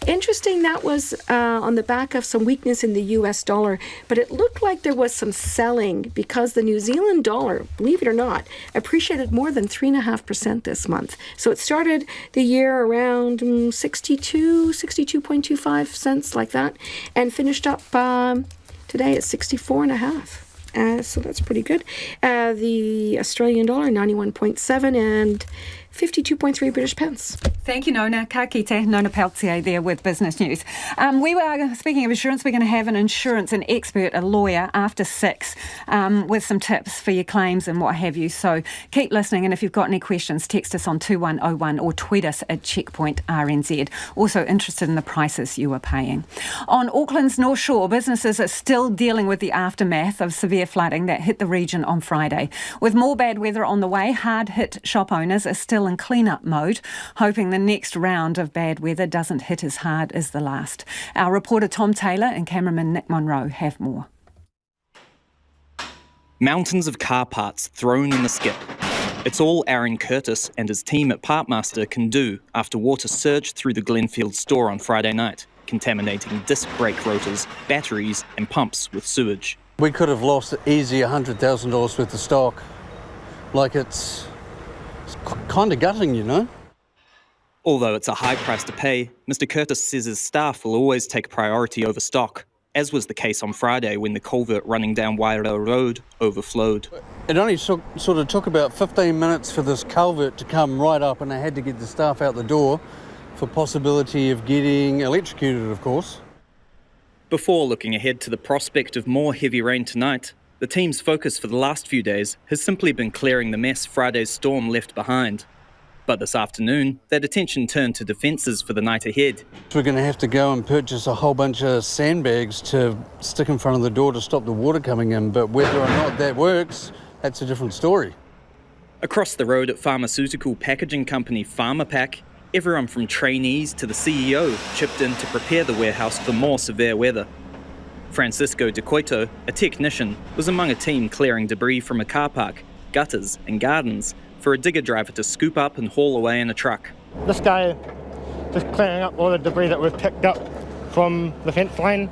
Interesting, that was on the back of some weakness in the US dollar, but it looked like there was some selling because the New Zealand dollar, believe it or not, appreciated more than 3.5% this month. So it started the year around 62.25 cents, like that, and finished up today at 64.5. So that's pretty good. The Australian dollar, 91.7 and 52.3 British pence. Thank you, Nona. Ka kite, Nona Peltier there with Business News. We were, speaking of insurance, we're going to have an expert, a lawyer, after 6 with some tips for your claims and what have you. So keep listening, and if you've got any questions, text us on 2101 or tweet us at Checkpoint RNZ. Also interested in the prices you are paying. On Auckland's North Shore, businesses are still dealing with the aftermath of severe flooding that hit the region on Friday. With more bad weather on the way, hard-hit shop owners are still in clean-up mode, hoping the next round of bad weather doesn't hit as hard as the last. Our reporter Tom Taylor and cameraman Nick Monroe have more. Mountains of car parts thrown in the skip. It's all Aaron Curtis and his team at Parkmaster can do after water surged through the Glenfield store on Friday night, contaminating disc brake rotors, batteries and pumps with sewage. We could have lost easy $100,000 worth of stock. Like it's kind of gutting, you know. Although it's a high price to pay, Mr. Curtis says his staff will always take priority over stock, as was the case on Friday when the culvert running down Wairau Road overflowed. It only took about 15 minutes for this culvert to come right up, and I had to get the staff out the door for possibility of getting electrocuted, of course. Before looking ahead to the prospect of more heavy rain tonight, the team's focus for the last few days has simply been clearing the mess Friday's storm left behind. But this afternoon, that attention turned to defences for the night ahead. We're going to have to go and purchase a whole bunch of sandbags to stick in front of the door to stop the water coming in, but whether or not that works, that's a different story. Across the road at pharmaceutical packaging company PharmaPack, everyone from trainees to the CEO chipped in to prepare the warehouse for more severe weather. Francisco De Coito, a technician, was among a team clearing debris from a car park, gutters and gardens for a digger driver to scoop up and haul away in a truck. This guy just clearing up all the debris that we've picked up from the fence line.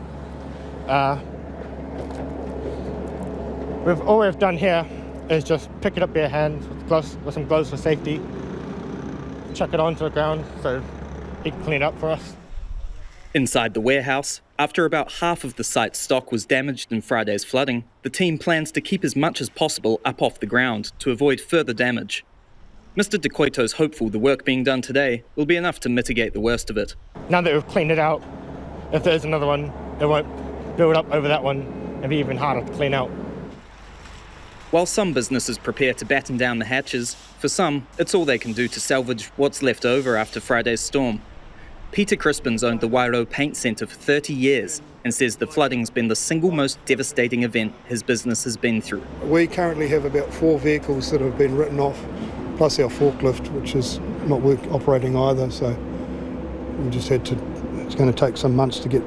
All we've done here is just pick it up bare hands with some gloves for safety, chuck it onto the ground so he can clean it up for us. Inside the warehouse, after about half of the site's stock was damaged in Friday's flooding, the team plans to keep as much as possible up off the ground to avoid further damage. Mr. De Coito's hopeful the work being done today will be enough to mitigate the worst of it. Now that we've cleaned it out, if there's another one, it won't build up over that one and be even harder to clean out. While some businesses prepare to batten down the hatches, for some, it's all they can do to salvage what's left over after Friday's storm. Peter Crispin's owned the Wairau Paint Centre for 30 years and says the flooding's been the single most devastating event his business has been through. We currently have about 4 vehicles that have been written off, plus our forklift, which is not operating either, so we just had to, it's going to take some months to get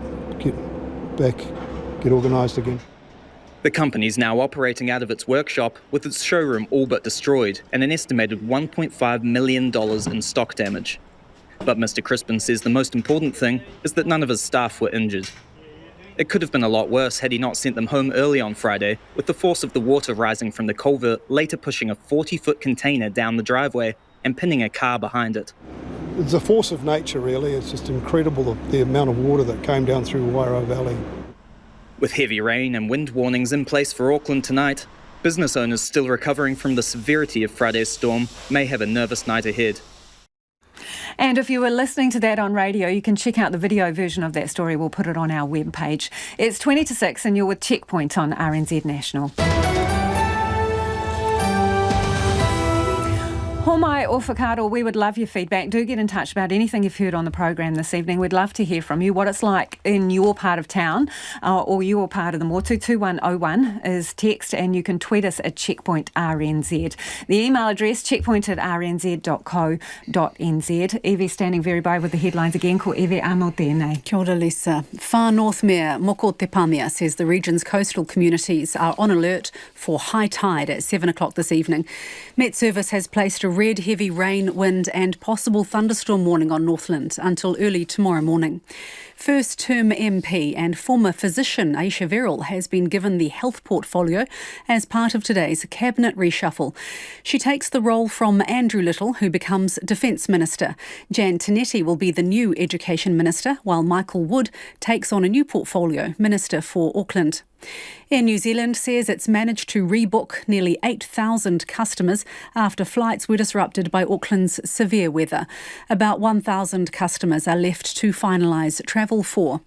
organised again. The company's now operating out of its workshop with its showroom all but destroyed and an estimated $1.5 million in stock damage. But Mr. Crispin says the most important thing is that none of his staff were injured. It could have been a lot worse had he not sent them home early on Friday, with the force of the water rising from the culvert later pushing a 40-foot container down the driveway and pinning a car behind it. It's a force of nature, really. It's just incredible the amount of water that came down through Wairau Valley. With heavy rain and wind warnings in place for Auckland tonight, business owners still recovering from the severity of Friday's storm may have a nervous night ahead. And if you were listening to that on radio, you can check out the video version of that story. We'll put it on our webpage. It's 20 to 6 and you're with Checkpoint on RNZ National. Homai o whakaaro, we would love your feedback. Do get in touch about anything you've heard on the program this evening. We'd love to hear from you, what it's like in your part of town or your part of the motu. 2101 is text, and you can tweet us at checkpointrnz. The email address, checkpoint@rnz.co.nz. Evie standing very by with the headlines again. Ko Evie amo tēnei. Kia ora, Lisa. Far North Mayor Moko Te Pāmia says the region's coastal communities are on alert for high tide at 7 o'clock this evening. Met Service has placed a red heavy rain, wind and possible thunderstorm warning on Northland until early tomorrow morning. First-term MP and former physician Aisha Verrill has been given the health portfolio as part of today's cabinet reshuffle. She takes the role from Andrew Little, who becomes Defence Minister. Jan Tinetti will be the new Education Minister, while Michael Wood takes on a new portfolio, Minister for Auckland. Air New Zealand says it's managed to rebook nearly 8,000 customers after flights were disrupted by Auckland's severe weather. About 1,000 customers are left to finalise travel for.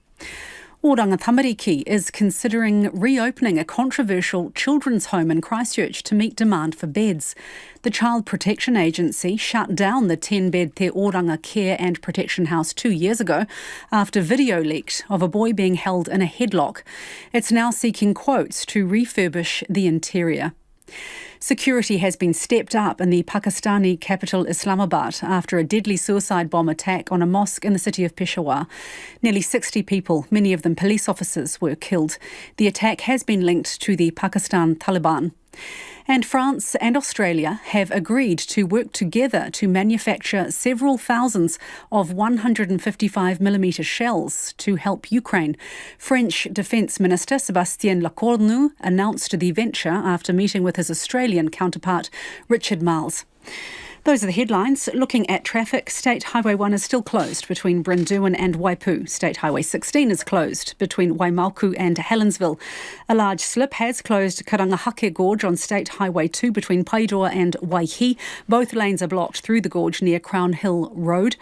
Oranga Tamariki is considering reopening a controversial children's home in Christchurch to meet demand for beds. The Child Protection Agency shut down the 10-bed Te Oranga Care and Protection House 2 years ago after video leaked of a boy being held in a headlock. It's now seeking quotes to refurbish the interior. Security has been stepped up in the Pakistani capital Islamabad after a deadly suicide bomb attack on a mosque in the city of Peshawar. Nearly 60 people, many of them police officers, were killed. The attack has been linked to the Pakistan Taliban. And France and Australia have agreed to work together to manufacture several thousands of 155mm shells to help Ukraine. French Defence Minister Sébastien Lecornu announced the venture after meeting with his Australian counterpart Richard Marles. Those are the headlines. Looking at traffic, State Highway 1 is still closed between Brynduin and Waipu. State Highway 16 is closed between Waimalku and Helensville. A large slip has closed Karangahake Gorge on State Highway 2 between Paidor and Waihi. Both lanes are blocked through the gorge near Crown Hill Road.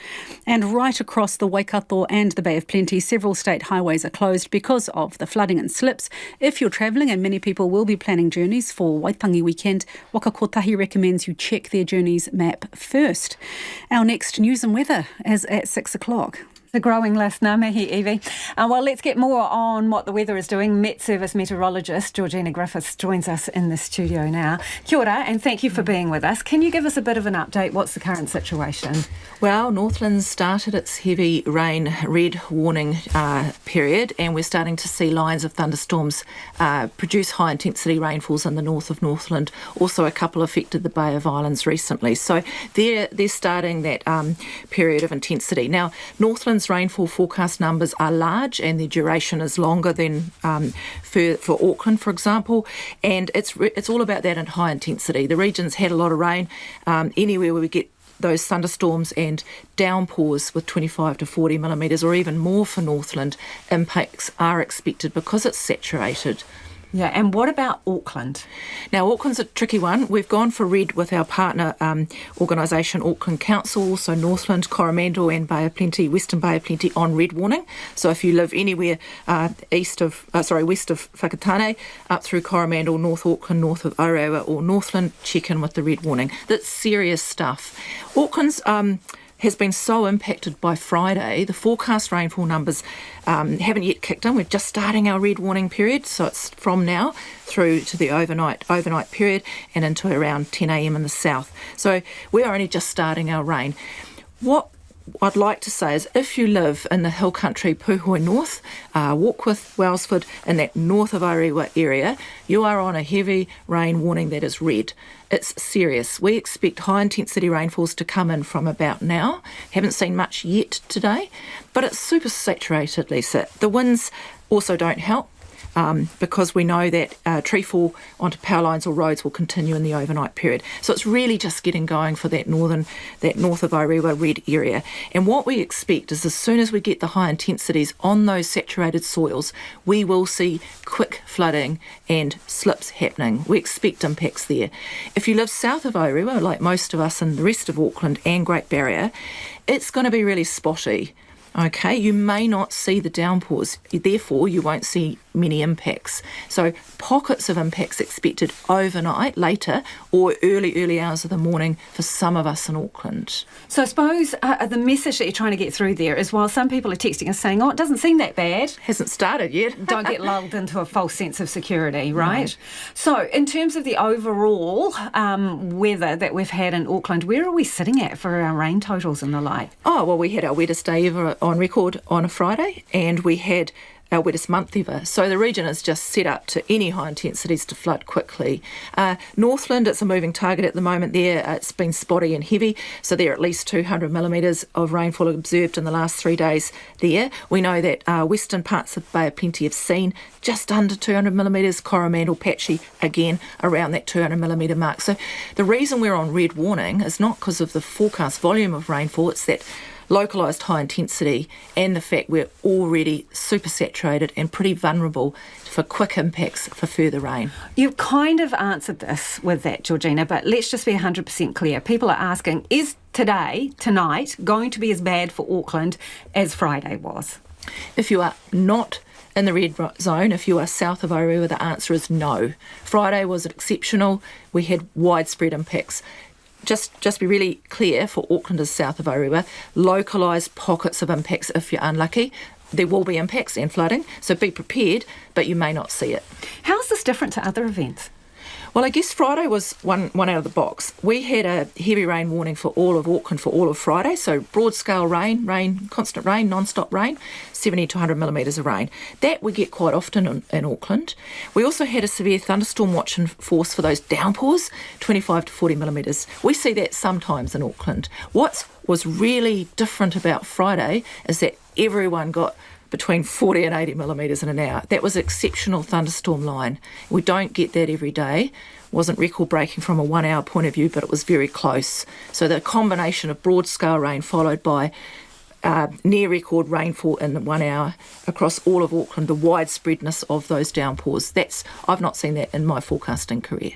And right across the Waikato and the Bay of Plenty, several state highways are closed because of the flooding and slips. If you're travelling, and many people will be planning journeys for Waitangi weekend, Waka Kotahi recommends you check their journeys map first. Our next news and weather is at 6 o'clock. The growing list. Ngā mihi, Evie. Well, let's get more on what the weather is doing. Met Service meteorologist Georgina Griffiths joins us in the studio now. Kia ora, and thank you for being with us. Can you give us a bit of an update? What's the current situation? Well, Northland started its heavy rain red warning period, and we're starting to see lines of thunderstorms produce high-intensity rainfalls in the north of Northland. Also, a couple affected the Bay of Islands recently. So they're starting that period of intensity. Now, Northland's rainfall forecast numbers are large and their duration is longer than for Auckland, for example, and it's all about that in high intensity. The region's had a lot of rain. Anywhere where we get those thunderstorms and downpours with 25 to 40 millimetres or even more for Northland, impacts are expected because it's saturated. Yeah, and what about Auckland? Now, Auckland's a tricky one. We've gone for red with our partner organisation, Auckland Council, also Northland, Coromandel and Bay of Plenty, Western Bay of Plenty on red warning. So if you live anywhere west of Whakatane, up through Coromandel, North Auckland, north of Orewa or Northland, check in with the red warning. That's serious stuff. Auckland's has been so impacted by Friday. The forecast rainfall numbers haven't yet kicked in. We're just starting our red warning period, so it's from now through to the overnight period and into around 10 a.m. in the south. So we're only just starting our rain. What I'd like to say is if you live in the hill country Puhoi North, Warkworth, Wellsford, in that north of Orewa area, you are on a heavy rain warning that is red. It's serious. We expect high-intensity rainfalls to come in from about now. Haven't seen much yet today, but it's super saturated, Lisa. The winds also don't help. Because we know that tree fall onto power lines or roads will continue in the overnight period. So it's really just getting going for that north of Orewa red area. And what we expect is as soon as we get the high intensities on those saturated soils, we will see quick flooding and slips happening. We expect impacts there. If you live south of Orewa, like most of us in the rest of Auckland and Great Barrier, it's going to be really spotty. Okay, you may not see the downpours, therefore you won't see many impacts. So pockets of impacts expected overnight, later, or early hours of the morning for some of us in Auckland. So I suppose the message that you're trying to get through there is while some people are texting us saying, oh, it doesn't seem that bad. Hasn't started yet. Don't get lulled into a false sense of security, right? No. So in terms of the overall weather that we've had in Auckland, where are we sitting at for our rain totals and the like? Oh, well, we had our wettest day ever on record on a Friday, and we had our wettest month ever. So the region is just set up to any high intensities to flood quickly. Northland, it's a moving target at the moment there. It's been spotty and heavy, so there are at least 200 millimetres of rainfall observed in the last 3 days there. We know that western parts of Bay of Plenty have seen just under 200 millimetres, Coromandel patchy again around that 200 millimetre mark. So the reason we're on red warning is not because of the forecast volume of rainfall, it's that localised high intensity and the fact we're already super saturated and pretty vulnerable for quick impacts for further rain. You've kind of answered this with that, Georgina, but let's just be 100% clear. People are asking, is tonight, going to be as bad for Auckland as Friday was? If you are not in the red zone, if you are south of Orewa, the answer is no. Friday was exceptional. We had widespread impacts. Just be really clear for Aucklanders south of Orewa, localised pockets of impacts if you're unlucky. There will be impacts and flooding, so be prepared, but you may not see it. How's this different to other events? Well, I guess Friday was one out of the box. We had a heavy rain warning for all of Auckland for all of Friday, so broad-scale rain, constant rain, non-stop rain, 70 to 100 millimetres of rain. That we get quite often in Auckland. We also had a severe thunderstorm watch in force for those downpours, 25 to 40 millimetres. We see that sometimes in Auckland. What was really different about Friday is that everyone got between 40 and 80 millimetres in an hour. That was exceptional thunderstorm line. We don't get that every day. Wasn't record-breaking from a 1 hour point of view, but it was very close. So the combination of broad-scale rain followed by near-record rainfall in 1 hour across all of Auckland, the widespreadness of those downpours, I've not seen that in my forecasting career.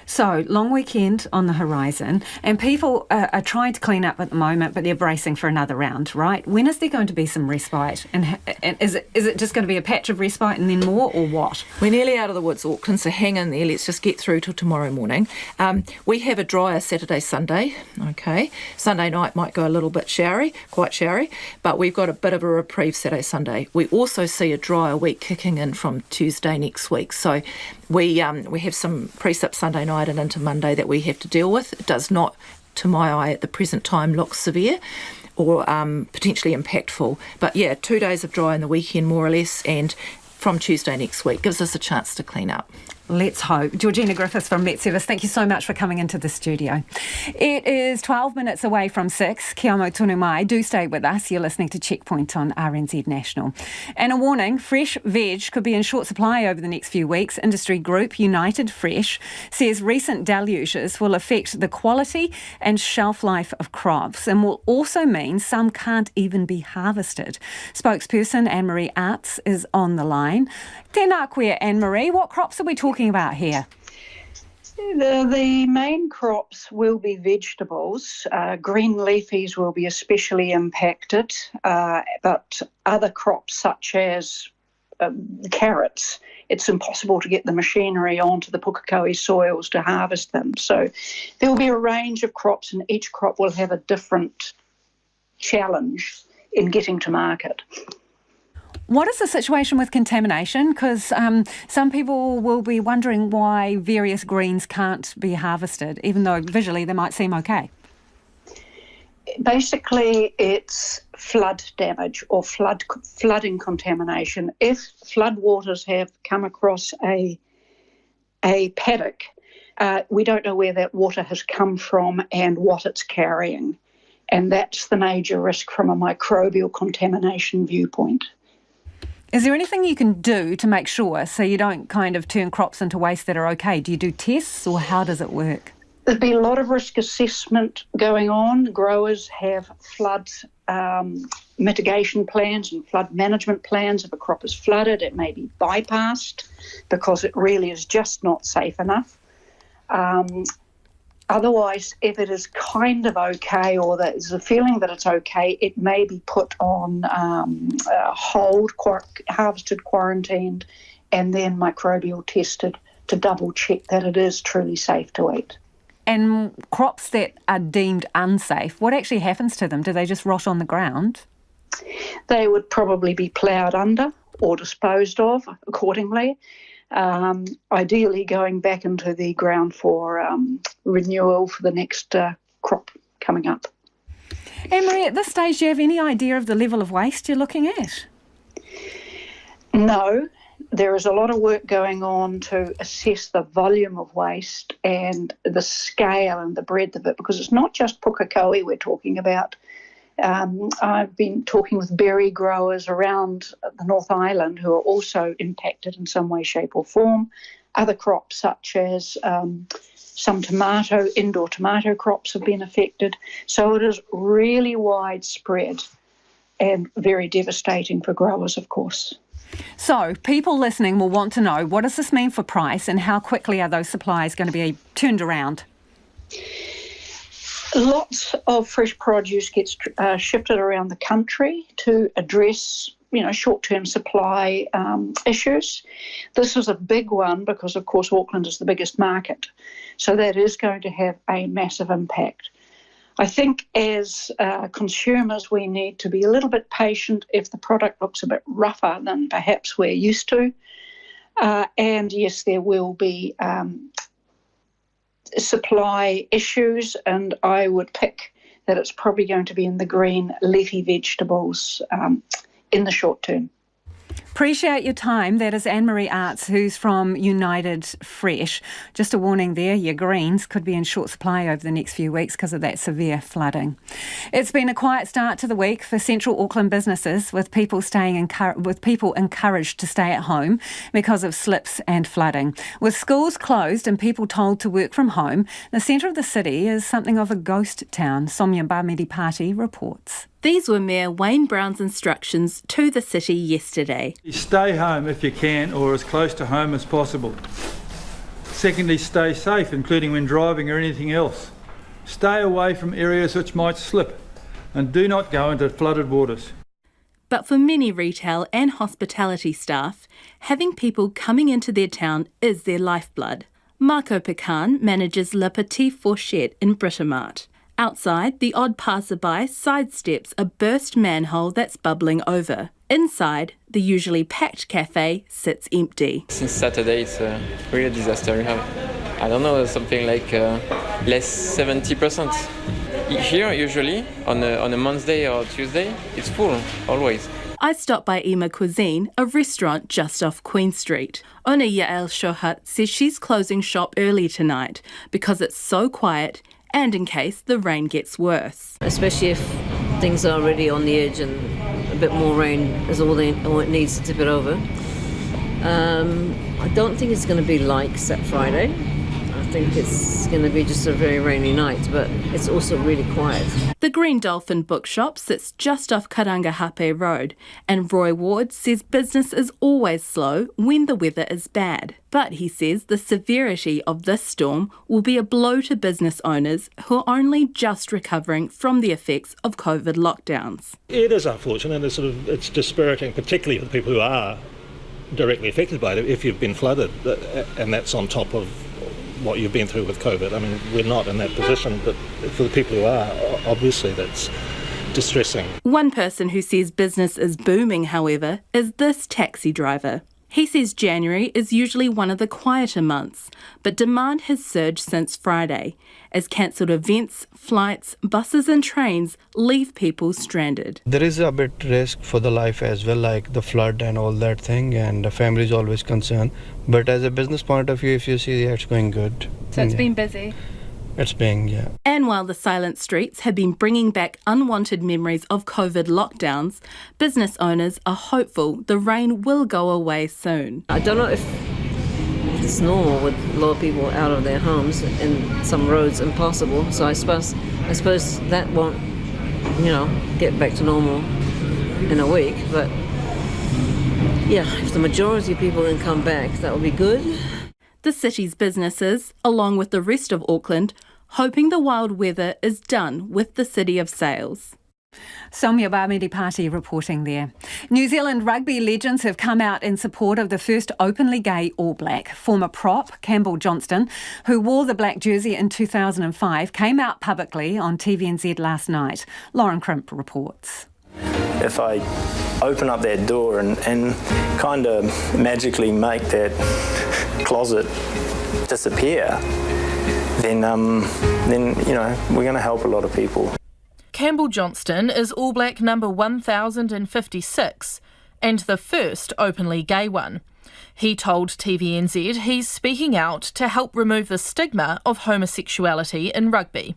So, long weekend on the horizon, and people are trying to clean up at the moment, but they're bracing for another round, right? When is there going to be some respite? And is it just going to be a patch of respite and then more, or what? We're nearly out of the woods, Auckland, so hang in there. Let's just get through till tomorrow morning. We have a drier Saturday, Sunday, okay? Sunday night might go a little bit showery, quite showery, but we've got a bit of a reprieve Saturday, Sunday. We also see a drier week kicking in from Tuesday next week. So we have some precip Sunday night and into Monday that we have to deal with. It does not, to my eye, at the present time, look severe or potentially impactful. But yeah, 2 days of dry in the weekend, more or less, and from Tuesday next week gives us a chance to clean up. Let's hope. Georgina Griffiths from Met Service, thank you so much for coming into the studio. It is 12 minutes away from 6. Kia mau tonu mai. Do stay with us. You're listening to Checkpoint on RNZ National. And a warning, fresh veg could be in short supply over the next few weeks. Industry group United Fresh says recent deluges will affect the quality and shelf life of crops and will also mean some can't even be harvested. Spokesperson Anne-Marie Arts is on the line. Tēnā koe, Anne-Marie. What crops are we talking about here? The main crops will be vegetables. Green leafies will be especially impacted, but other crops such as carrots, it's impossible to get the machinery onto the pukekohe soils to harvest them. So there will be a range of crops and each crop will have a different challenge in getting to market. What is the situation with contamination? Because some people will be wondering why various greens can't be harvested, even though visually they might seem okay. Basically, it's flood damage or flooding contamination. If floodwaters have come across a paddock, we don't know where that water has come from and what it's carrying. And that's the major risk from a microbial contamination viewpoint. Is there anything you can do to make sure so you don't kind of turn crops into waste that are okay? Do you do tests or how does it work? There's been a lot of risk assessment going on. Growers have flood mitigation plans and flood management plans. If a crop is flooded, it may be bypassed because it really is just not safe enough. Otherwise, if it is kind of okay or there's a feeling that it's okay, it may be put on hold, harvested, quarantined, and then microbial tested to double check that it is truly safe to eat. And crops that are deemed unsafe, what actually happens to them? Do they just rot on the ground? They would probably be ploughed under or disposed of accordingly. Ideally going back into the ground for renewal for the next crop coming up. Anne-Marie, at this stage, do you have any idea of the level of waste you're looking at? No. There is a lot of work going on to assess the volume of waste and the scale and the breadth of it, because it's not just pukekohe we're talking about. I've been talking with berry growers around the North Island who are also impacted in some way, shape or form. Other crops such as some indoor tomato crops have been affected. So it is really widespread and very devastating for growers, of course. So people listening will want to know, what does this mean for price and how quickly are those supplies going to be turned around? Lots of fresh produce gets shifted around the country to address, short-term supply issues. This is a big one because, of course, Auckland is the biggest market. So that is going to have a massive impact. I think as consumers, we need to be a little bit patient if the product looks a bit rougher than perhaps we're used to. And yes, there will be supply issues, and I would pick that it's probably going to be in the green leafy vegetables in the short term. Appreciate your time. That is Anne-Marie Arts, who's from United Fresh. Just a warning there, your greens could be in short supply over the next few weeks because of that severe flooding. It's been a quiet start to the week for central Auckland businesses, with people encouraged to stay at home because of slips and flooding. With schools closed and people told to work from home, the centre of the city is something of a ghost town. Somya Bamidipati reports. These were Mayor Wayne Brown's instructions to the city yesterday. Stay home if you can, or as close to home as possible. Secondly, stay safe, including when driving or anything else. Stay away from areas which might slip, and do not go into flooded waters. But for many retail and hospitality staff, having people coming into their town is their lifeblood. Marco Pecan manages La Petite Fourchette in Britomart. Outside, the odd passerby sidesteps a burst manhole that's bubbling over. Inside, the usually packed cafe sits empty. Since Saturday, it's really a disaster. We have, I don't know, something like less 70%. Here, usually, on a Monday or Tuesday, it's full, always. I stopped by Ima Cuisine, a restaurant just off Queen Street. Owner Yael Shohat says she's closing shop early tonight because it's so quiet and in case the rain gets worse. Especially if things are already on the edge and a bit more rain is all it needs to tip it over. I don't think it's going to be like Set Friday. I think it's going to be just a very rainy night, but it's also really quiet. The Green Dolphin bookshop sits just off Karangahape Road, and Roy Ward says business is always slow when the weather is bad. But he says the severity of this storm will be a blow to business owners who are only just recovering from the effects of COVID lockdowns. It is unfortunate, and it's dispiriting, particularly for the people who are directly affected by it if you've been flooded, and that's on top of what you've been through with COVID. I mean, we're not in that position, but for the people who are, obviously that's distressing. One person who says business is booming, however, is this taxi driver. He says January is usually one of the quieter months, but demand has surged since Friday as cancelled events, flights, buses and trains leave people stranded. There is a bit risk for the life as well, like the flood and all that thing, and the family is always concerned. But as a business point of view, if you see, it's going good. So it's been busy? It's been, yeah. And while the silent streets have been bringing back unwanted memories of COVID lockdowns, business owners are hopeful the rain will go away soon. I don't know if it's normal with a lot of people out of their homes and some roads impossible. So I suppose that won't, get back to normal in a week. But yeah, if the majority of people can come back, that would be good. The city's businesses, along with the rest of Auckland, hoping the wild weather is done with the city of sales. Somya Bamidipati reporting there. New Zealand rugby legends have come out in support of the first openly gay All Black. Former prop Campbell Johnston, who wore the black jersey in 2005, came out publicly on TVNZ last night. Lauren Crimp reports. If I open up that door and kind of magically make that closet disappear, then we're going to help a lot of people. Campbell Johnston is All Black number 1056 and the first openly gay one. He told TVNZ he's speaking out to help remove the stigma of homosexuality in rugby.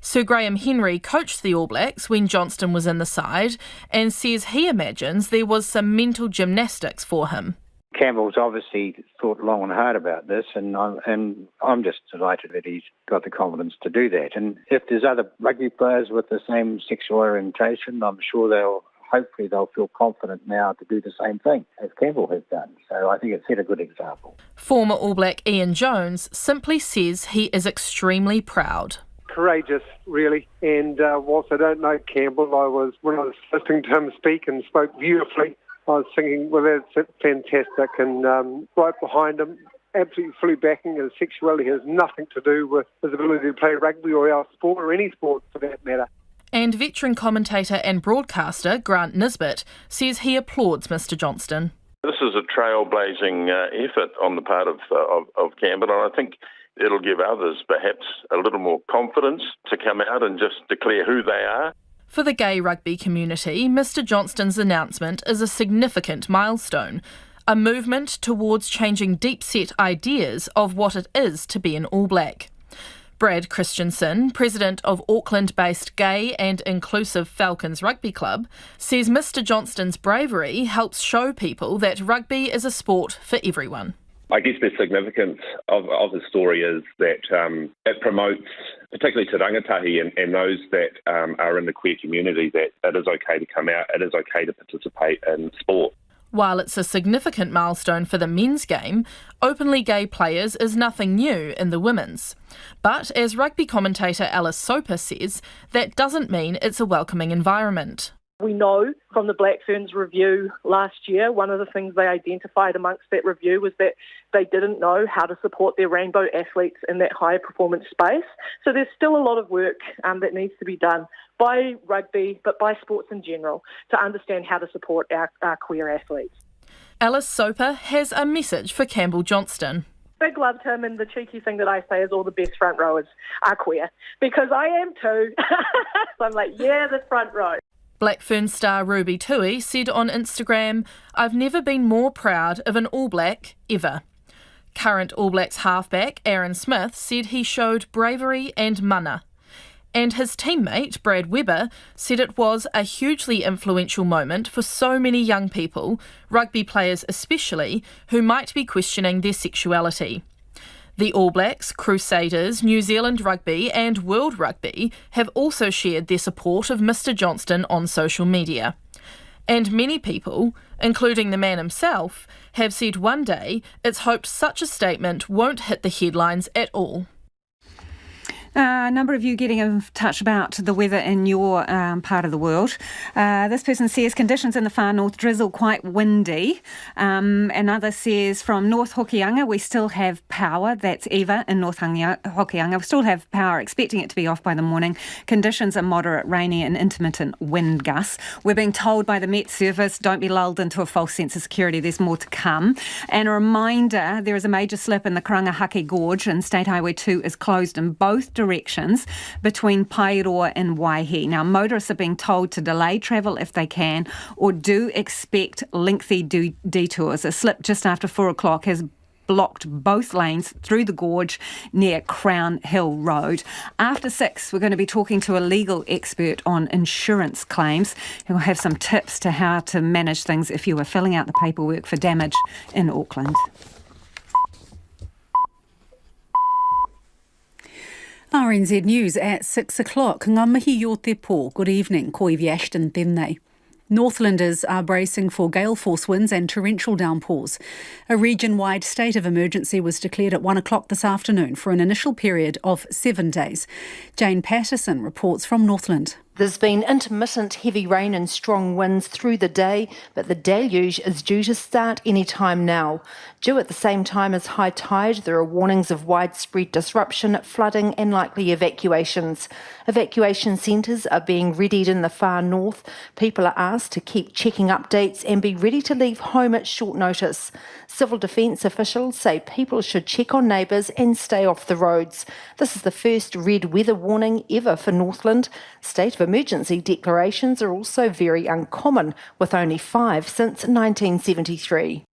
Sir Graham Henry coached the All Blacks when Johnston was in the side and says he imagines there was some mental gymnastics for him. Campbell's obviously thought long and hard about this, and I'm just delighted that he's got the confidence to do that. And if there's other rugby players with the same sexual orientation, I'm sure they'll feel confident now to do the same thing as Campbell has done. So I think it set a good example. Former All Black Ian Jones simply says he is extremely proud. Courageous, really. And whilst I don't know Campbell, when I was listening to him speak and spoke beautifully, I was thinking, well, that's fantastic. And right behind him, absolutely fully backing his sexuality has nothing to do with his ability to play rugby or our sport or any sport for that matter. And veteran commentator and broadcaster Grant Nisbet says he applauds Mr Johnston. This is a trailblazing effort on the part of Campbell, and I think It'll give others perhaps a little more confidence to come out and just declare who they are. For the gay rugby community, Mr Johnston's announcement is a significant milestone, a movement towards changing deep-set ideas of what it is to be an All Black. Brad Christensen, president of Auckland-based Gay and Inclusive Falcons Rugby Club, says Mr Johnston's bravery helps show people that rugby is a sport for everyone. I guess the significance of the story is that it promotes, particularly to rangatahi and those that are in the queer community, that it is okay to come out, it is okay to participate in sport. While it's a significant milestone for the men's game, openly gay players is nothing new in the women's. But as rugby commentator Alice Soper says, that doesn't mean it's a welcoming environment. We know from the Black Ferns review last year, one of the things they identified amongst that review was that they didn't know how to support their rainbow athletes in that high performance space. So there's still a lot of work that needs to be done by rugby, but by sports in general, to understand how to support our queer athletes. Alice Soper has a message for Campbell Johnston. Big love to him, and the cheeky thing that I say is all the best front rowers are queer, because I am too. So I'm like, yeah, the front row. Black Fern star Ruby Tui said on Instagram, "I've never been more proud of an All Black ever." Current All Blacks halfback Aaron Smith said he showed bravery and mana. And his teammate Brad Webber said it was a hugely influential moment for so many young people, rugby players especially, who might be questioning their sexuality. The All Blacks, Crusaders, New Zealand Rugby and World Rugby have also shared their support of Mr Johnston on social media. And many people, including the man himself, have said one day it's hoped such a statement won't hit the headlines at all. A number of you getting in touch about the weather in your part of the world. This person says conditions in the far north, drizzle, quite windy. Another says from North Hokianga, we still have power. That's Eva in North Hokianga. We still have power, expecting it to be off by the morning. Conditions are moderate, rainy and intermittent wind gusts. We're being told by the Met Service, don't be lulled into a false sense of security. There's more to come. And a reminder, there is a major slip in the Karangahake Gorge and State Highway 2 is closed in both directions between Pairoa and Waihi. Now, motorists are being told to delay travel if they can, or do expect lengthy detours. A slip just after 4 o'clock has blocked both lanes through the gorge near Crown Hill Road. After 6, we're going to be talking to a legal expert on insurance claims who will have some tips to how to manage things if you are filling out the paperwork for damage in Auckland. RNZ News at 6 o'clock. Ngā mihi o te pō. Good evening. Ko Ivy Ashton tēnei. Northlanders are bracing for gale force winds and torrential downpours. A region-wide state of emergency was declared at 1 o'clock this afternoon for an initial period of 7 days. Jane Patterson reports from Northland. There's been intermittent heavy rain and strong winds through the day, but the deluge is due to start any time now. Due at the same time as high tide, there are warnings of widespread disruption, flooding and likely evacuations. Evacuation centres are being readied in the far north. People are asked to keep checking updates and be ready to leave home at short notice. Civil defence officials say people should check on neighbours and stay off the roads. This is the first red weather warning ever for Northland. State of emergency declarations are also very uncommon, with only 5 since 1973.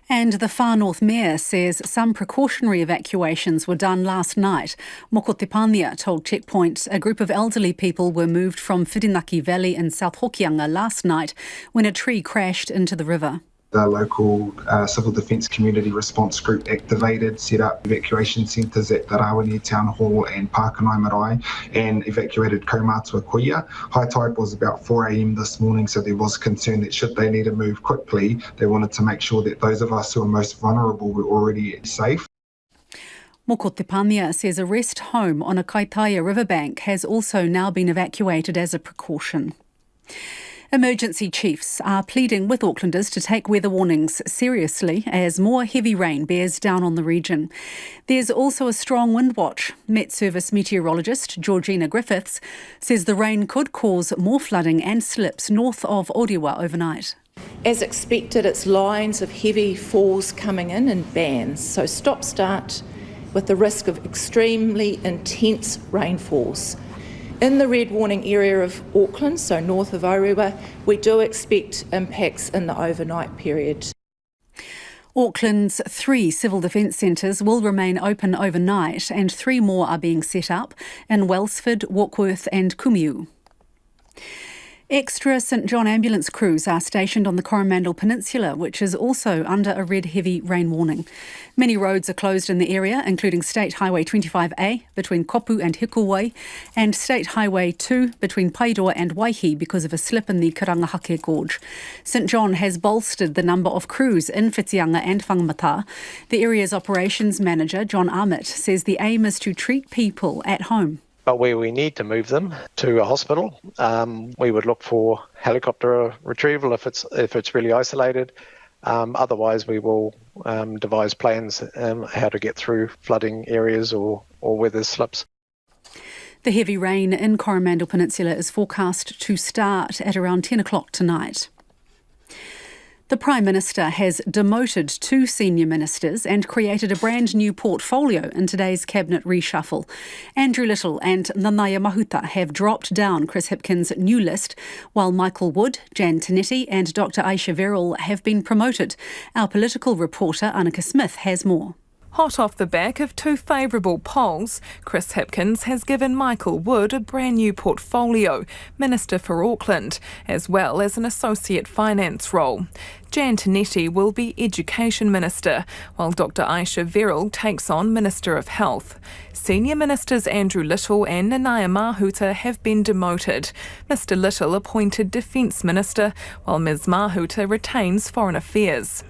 And the Far North Mayor says some precautionary evacuations were done last night. Moko Te Pāngia told Checkpoint a group of elderly people were moved from Whirinaki Valley in South Hokianga last night when a tree crashed into the river. The local civil defence community response group activated, set up evacuation centres at the Rawene Town Hall and Pākānai Marae, and evacuated Kaumātua Kuia. High tide was about 4 a.m. this morning, so there was concern that should they need to move quickly, they wanted to make sure that those of us who are most vulnerable were already safe. Moko Te Pāngia says a rest home on a Kaitaia riverbank has also now been evacuated as a precaution. Emergency chiefs are pleading with Aucklanders to take weather warnings seriously as more heavy rain bears down on the region. There's also a strong wind watch. Met Service meteorologist Georgina Griffiths says the rain could cause more flooding and slips north of Orewa overnight. As expected, it's lines of heavy falls coming in bands, so stop-start with the risk of extremely intense rainfalls. In the red warning area of Auckland, so north of Orewa, we do expect impacts in the overnight period. Auckland's 3 civil defence centres will remain open overnight and 3 more are being set up in Wellsford, Warkworth and Kumiu. Extra St John ambulance crews are stationed on the Coromandel Peninsula, which is also under a red heavy rain warning. Many roads are closed in the area, including State Highway 25A between Kopu and Hikuwai and State Highway 2 between Paidor and Waihi because of a slip in the Karangahake Gorge. St John has bolstered the number of crews in Whitianga and Whangamata. The area's operations manager, John Armitt, says the aim is to treat people at home. But where we need to move them to a hospital, we would look for helicopter retrieval if it's really isolated. Otherwise, we will devise plans how to get through flooding areas or weather slips. The heavy rain in Coromandel Peninsula is forecast to start at around 10 o'clock tonight. The Prime Minister has demoted 2 senior ministers and created a brand new portfolio in today's cabinet reshuffle. Andrew Little and Nanaia Mahuta have dropped down Chris Hipkins' new list, while Michael Wood, Jan Tinetti and Dr Aisha Verrill have been promoted. Our political reporter Annika Smith has more. Hot off the back of 2 favourable polls, Chris Hipkins has given Michael Wood a brand new portfolio, Minister for Auckland, as well as an Associate Finance role. Jan Tinetti will be Education Minister, while Dr Aisha Verrill takes on Minister of Health. Senior Ministers Andrew Little and Nanaia Mahuta have been demoted. Mr Little appointed Defence Minister, while Ms Mahuta retains Foreign Affairs.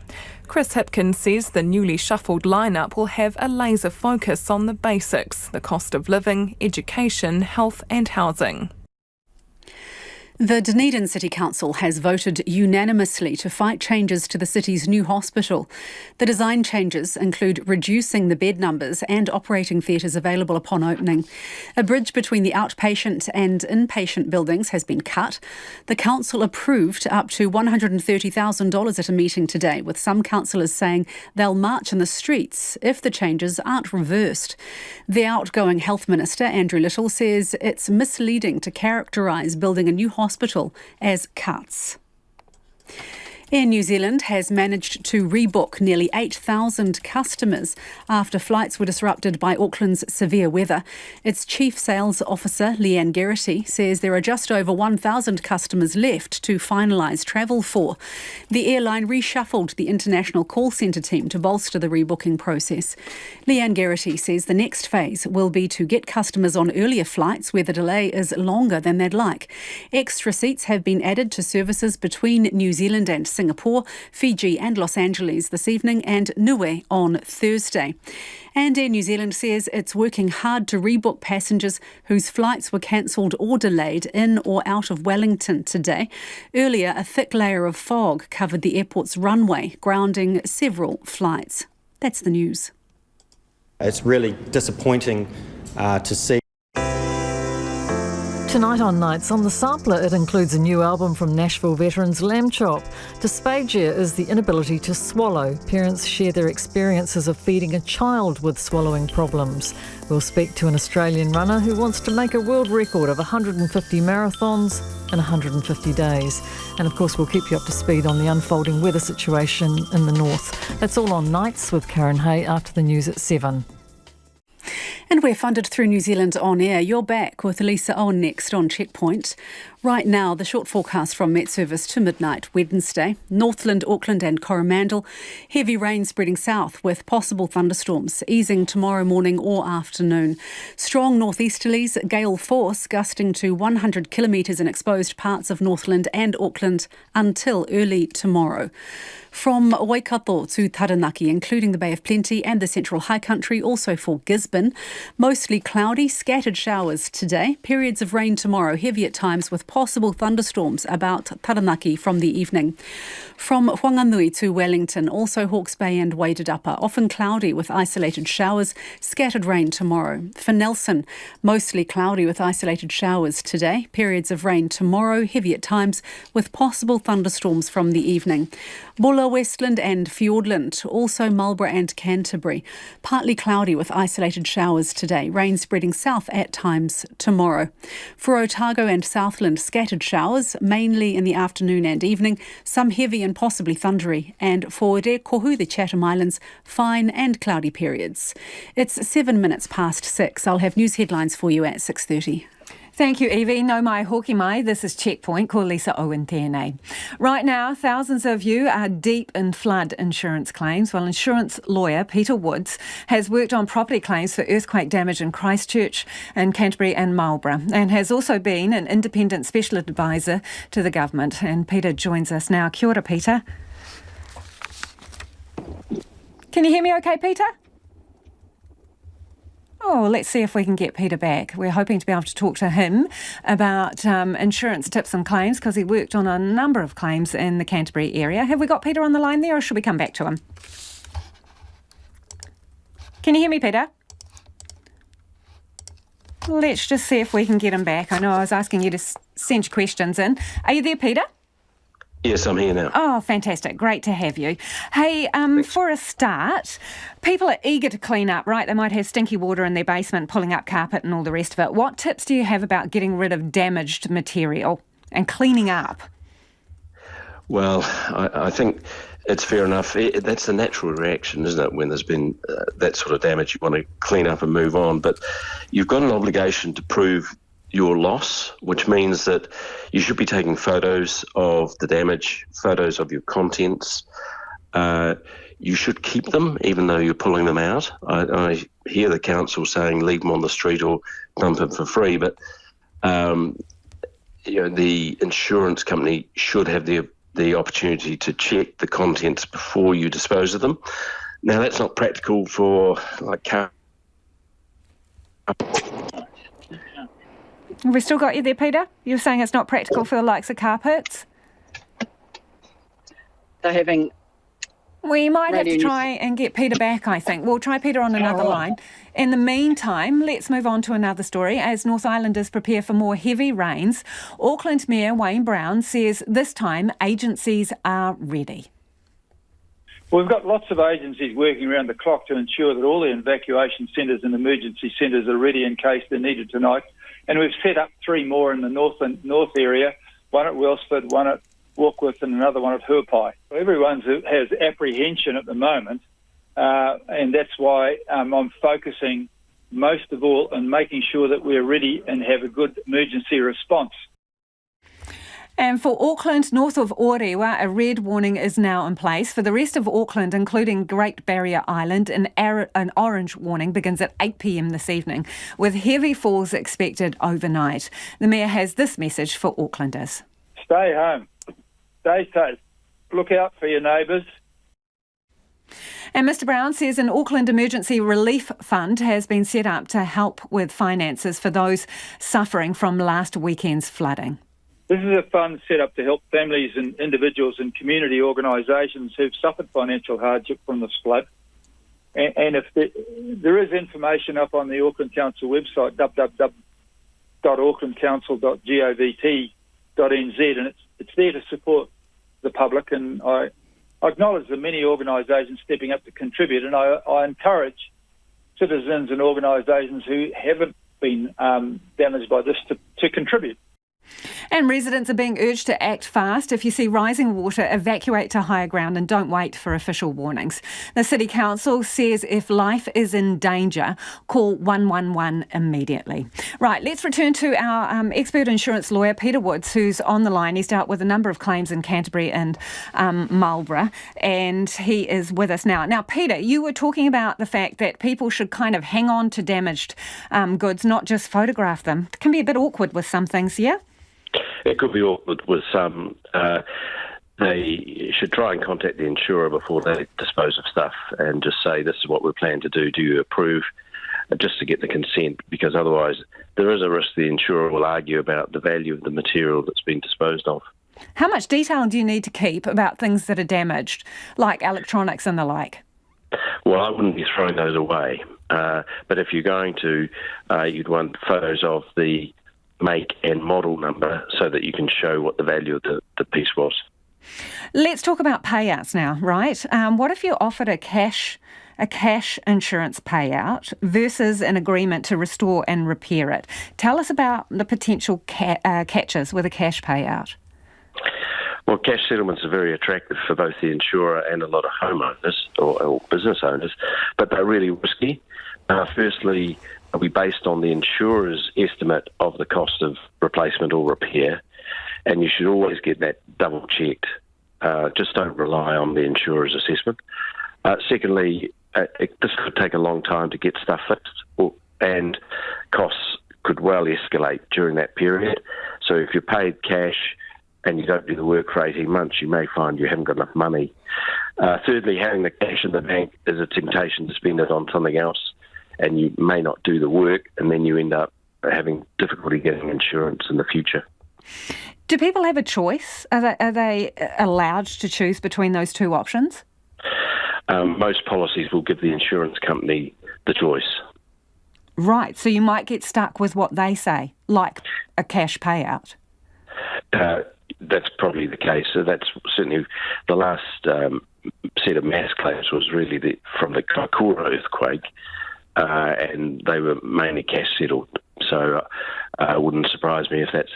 Chris Hipkins says the newly shuffled lineup will have a laser focus on the basics, the cost of living, education, health and housing. The Dunedin City Council has voted unanimously to fight changes to the city's new hospital. The design changes include reducing the bed numbers and operating theatres available upon opening. A bridge between the outpatient and inpatient buildings has been cut. The council approved up to $130,000 at a meeting today, with some councillors saying they'll march in the streets if the changes aren't reversed. The outgoing Health Minister, Andrew Little, says it's misleading to characterise building a new hospital as cuts. Air New Zealand has managed to rebook nearly 8,000 customers after flights were disrupted by Auckland's severe weather. Its Chief Sales Officer, Leanne Geraghty, says there are just over 1,000 customers left to finalise travel for. The airline reshuffled the international call centre team to bolster the rebooking process. Leanne Geraghty says the next phase will be to get customers on earlier flights where the delay is longer than they'd like. Extra seats have been added to services between New Zealand and Singapore, Fiji and Los Angeles this evening and Niue on Thursday. And Air New Zealand says it's working hard to rebook passengers whose flights were cancelled or delayed in or out of Wellington today. Earlier, a thick layer of fog covered the airport's runway, grounding several flights. That's the news. It's really disappointing to see. Tonight on Nights on the Sampler, it includes a new album from Nashville veterans Lamb Chop. Dysphagia is the inability to swallow. Parents share their experiences of feeding a child with swallowing problems. We'll speak to an Australian runner who wants to make a world record of 150 marathons in 150 days. And of course, we'll keep you up to speed on the unfolding weather situation in the north. That's all on Nights with Karen Hay after the news at 7. And we're funded through New Zealand On Air. You're back with Elisa Owen next on Checkpoint. Right now, the short forecast from Met Service to midnight Wednesday. Northland, Auckland and Coromandel. Heavy rain spreading south with possible thunderstorms, easing tomorrow morning or afternoon. Strong northeasterlies, gale force gusting to 100 kilometres in exposed parts of Northland and Auckland until early tomorrow. From Waikato to Taranaki, including the Bay of Plenty and the Central High Country, also for Gisborne. Mostly cloudy, scattered showers today. Periods of rain tomorrow, heavy at times with possible thunderstorms about Taranaki from the evening. From Whanganui to Wellington, also Hawke's Bay and Wairarapa, often cloudy with isolated showers, scattered rain tomorrow. For Nelson, mostly cloudy with isolated showers today, periods of rain tomorrow, heavy at times, with possible thunderstorms from the evening. Bulla, Westland and Fiordland, also Marlborough and Canterbury, partly cloudy with isolated showers today, rain spreading south at times tomorrow. For Otago and Southland, scattered showers, mainly in the afternoon and evening, some heavy and possibly thundery, and for Kohu, the Chatham Islands, fine and cloudy periods. It's 7 minutes past 6. I'll have news headlines for you at 6:30. Thank you, Evie. No mai hoki mai. This is Checkpoint. Ko Lisa Owen tēnei. Right now, thousands of you are deep in flood insurance claims. Well, insurance lawyer Peter Woods has worked on property claims for earthquake damage in Christchurch and Canterbury and Marlborough, and has also been an independent special advisor to the government. And Peter joins us now. Kia ora, Peter. Can you hear me okay, Peter? Oh, let's see if we can get Peter back. We're hoping to be able to talk to him about insurance tips and claims, because he worked on a number of claims in the Canterbury area. Have we got Peter on the line there, or should we come back to him? Can you hear me, Peter? Let's just see if we can get him back. I know I was asking you to send your questions in. Are you there, Peter? Yes, I'm here now. Oh, fantastic. Great to have you. Hey, for a start, people are eager to clean up, right? They might have stinky water in their basement, pulling up carpet and all the rest of it. What tips do you have about getting rid of damaged material and cleaning up? Well, I think it's fair enough. That's the natural reaction, isn't it? When there's been that sort of damage, you want to clean up and move on. But you've got an obligation to prove your loss, which means that you should be taking photos of the damage, photos of your contents. You should keep them, even though you're pulling them out. I hear the council saying leave them on the street or dump them for free, but the insurance company should have the opportunity to check the contents before you dispose of them. Now, that's not practical for car. Have we still got you there, Peter? You're saying it's not practical for the likes of carpets? They're having... We might have to try and get Peter back, I think. We'll try Peter on another line. In the meantime, let's move on to another story. As North Islanders prepare for more heavy rains, Auckland Mayor Wayne Brown says this time agencies are ready. We've got lots of agencies working around the clock to ensure that all the evacuation centres and emergency centres are ready in case they're needed tonight. And we've set up 3 more in the north area, one at Wellsford, one at Warkworth and another one at Huapai. Everyone has apprehension at the moment, and that's why I'm focusing most of all on making sure that we're ready and have a good emergency response. And for Auckland, north of Orewa, a red warning is now in place. For the rest of Auckland, including Great Barrier Island, an orange warning begins at 8 p.m. this evening, with heavy falls expected overnight. The Mayor has this message for Aucklanders. Stay home. Stay safe. Look out for your neighbours. And Mr Brown says an Auckland Emergency Relief Fund has been set up to help with finances for those suffering from last weekend's flooding. This is a fund set up to help families and individuals and community organisations who've suffered financial hardship from this flood. And if there is information up on the Auckland Council website, www.aucklandcouncil.govt.nz, and it's there to support the public. And I acknowledge the many organisations stepping up to contribute, and I encourage citizens and organisations who haven't been damaged by this to contribute. And residents are being urged to act fast. If you see rising water, evacuate to higher ground and don't wait for official warnings. The City Council says if life is in danger, call 111 immediately. Right, let's return to our expert insurance lawyer, Peter Woods, who's on the line. He's dealt with a number of claims in Canterbury and Marlborough, and he is with us now. Now, Peter, you were talking about the fact that people should kind of hang on to damaged goods, not just photograph them. It can be a bit awkward with some things, yeah? It could be awkward with some. They should try and contact the insurer before they dispose of stuff and just say, this is what we plan to do. Do you approve? just to get the consent, because otherwise there is a risk the insurer will argue about the value of the material that's been disposed of. How much detail do you need to keep about things that are damaged, like electronics and the like? Well, I wouldn't be throwing those away. But if you're going to, you'd want photos of the make and model number so that you can show what the value of the piece was. Let's talk about payouts now, right? What if you're offered a cash insurance payout versus an agreement to restore and repair it? Tell us about the potential catches with a cash payout. Well, cash settlements are very attractive for both the insurer and a lot of homeowners or business owners, but they're really risky. Firstly, they'll be based on the insurer's estimate of the cost of replacement or repair, and you should always get that double-checked. Just don't rely on the insurer's assessment. Secondly, this could take a long time to get stuff fixed, and costs could well escalate during that period. So if you're paid cash and you don't do the work for 18 months, you may find you haven't got enough money. Thirdly, having the cash in the bank is a temptation to spend it on something else, and you may not do the work, and then you end up having difficulty getting insurance in the future. Do people have a choice? Are they allowed to choose between those two options? Most policies will give the insurance company the choice. Right, so you might get stuck with what they say, like a cash payout. That's probably the case. So that's certainly the last set of mass claims was really from the Kaikoura earthquake, and they were mainly cash settled. So it wouldn't surprise me if that's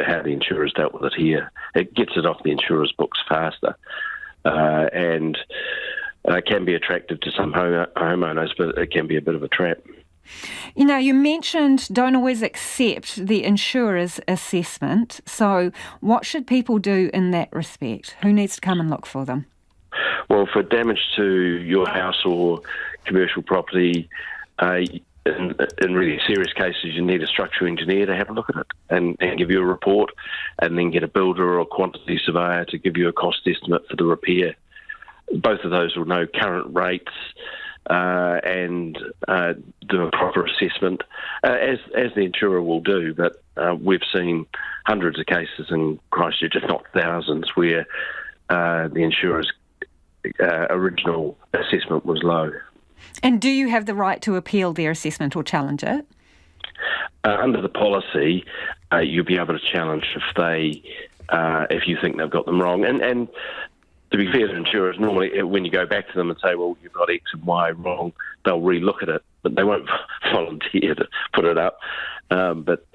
how the insurers dealt with it here. It gets it off the insurer's books faster, and it can be attractive to some homeowners, but it can be a bit of a trap. You know, you mentioned don't always accept the insurer's assessment. So what should people do in that respect? Who needs to come and look for them? Well, for damage to your house or commercial property, in really serious cases, you need a structural engineer to have a look at it and give you a report, and then get a builder or quantity surveyor to give you a cost estimate for the repair. Both of those will know current rates and do a proper assessment, as the insurer will do. But we've seen hundreds of cases in Christchurch, if not thousands, where the insurer's original assessment was low. And do you have the right to appeal their assessment or challenge it? Under the policy, you'll be able to challenge if you think they've got them wrong. And to be fair to insurers, normally when you go back to them and say, well, you've got X and Y wrong, they'll re-look at it, but they won't volunteer to put it up. But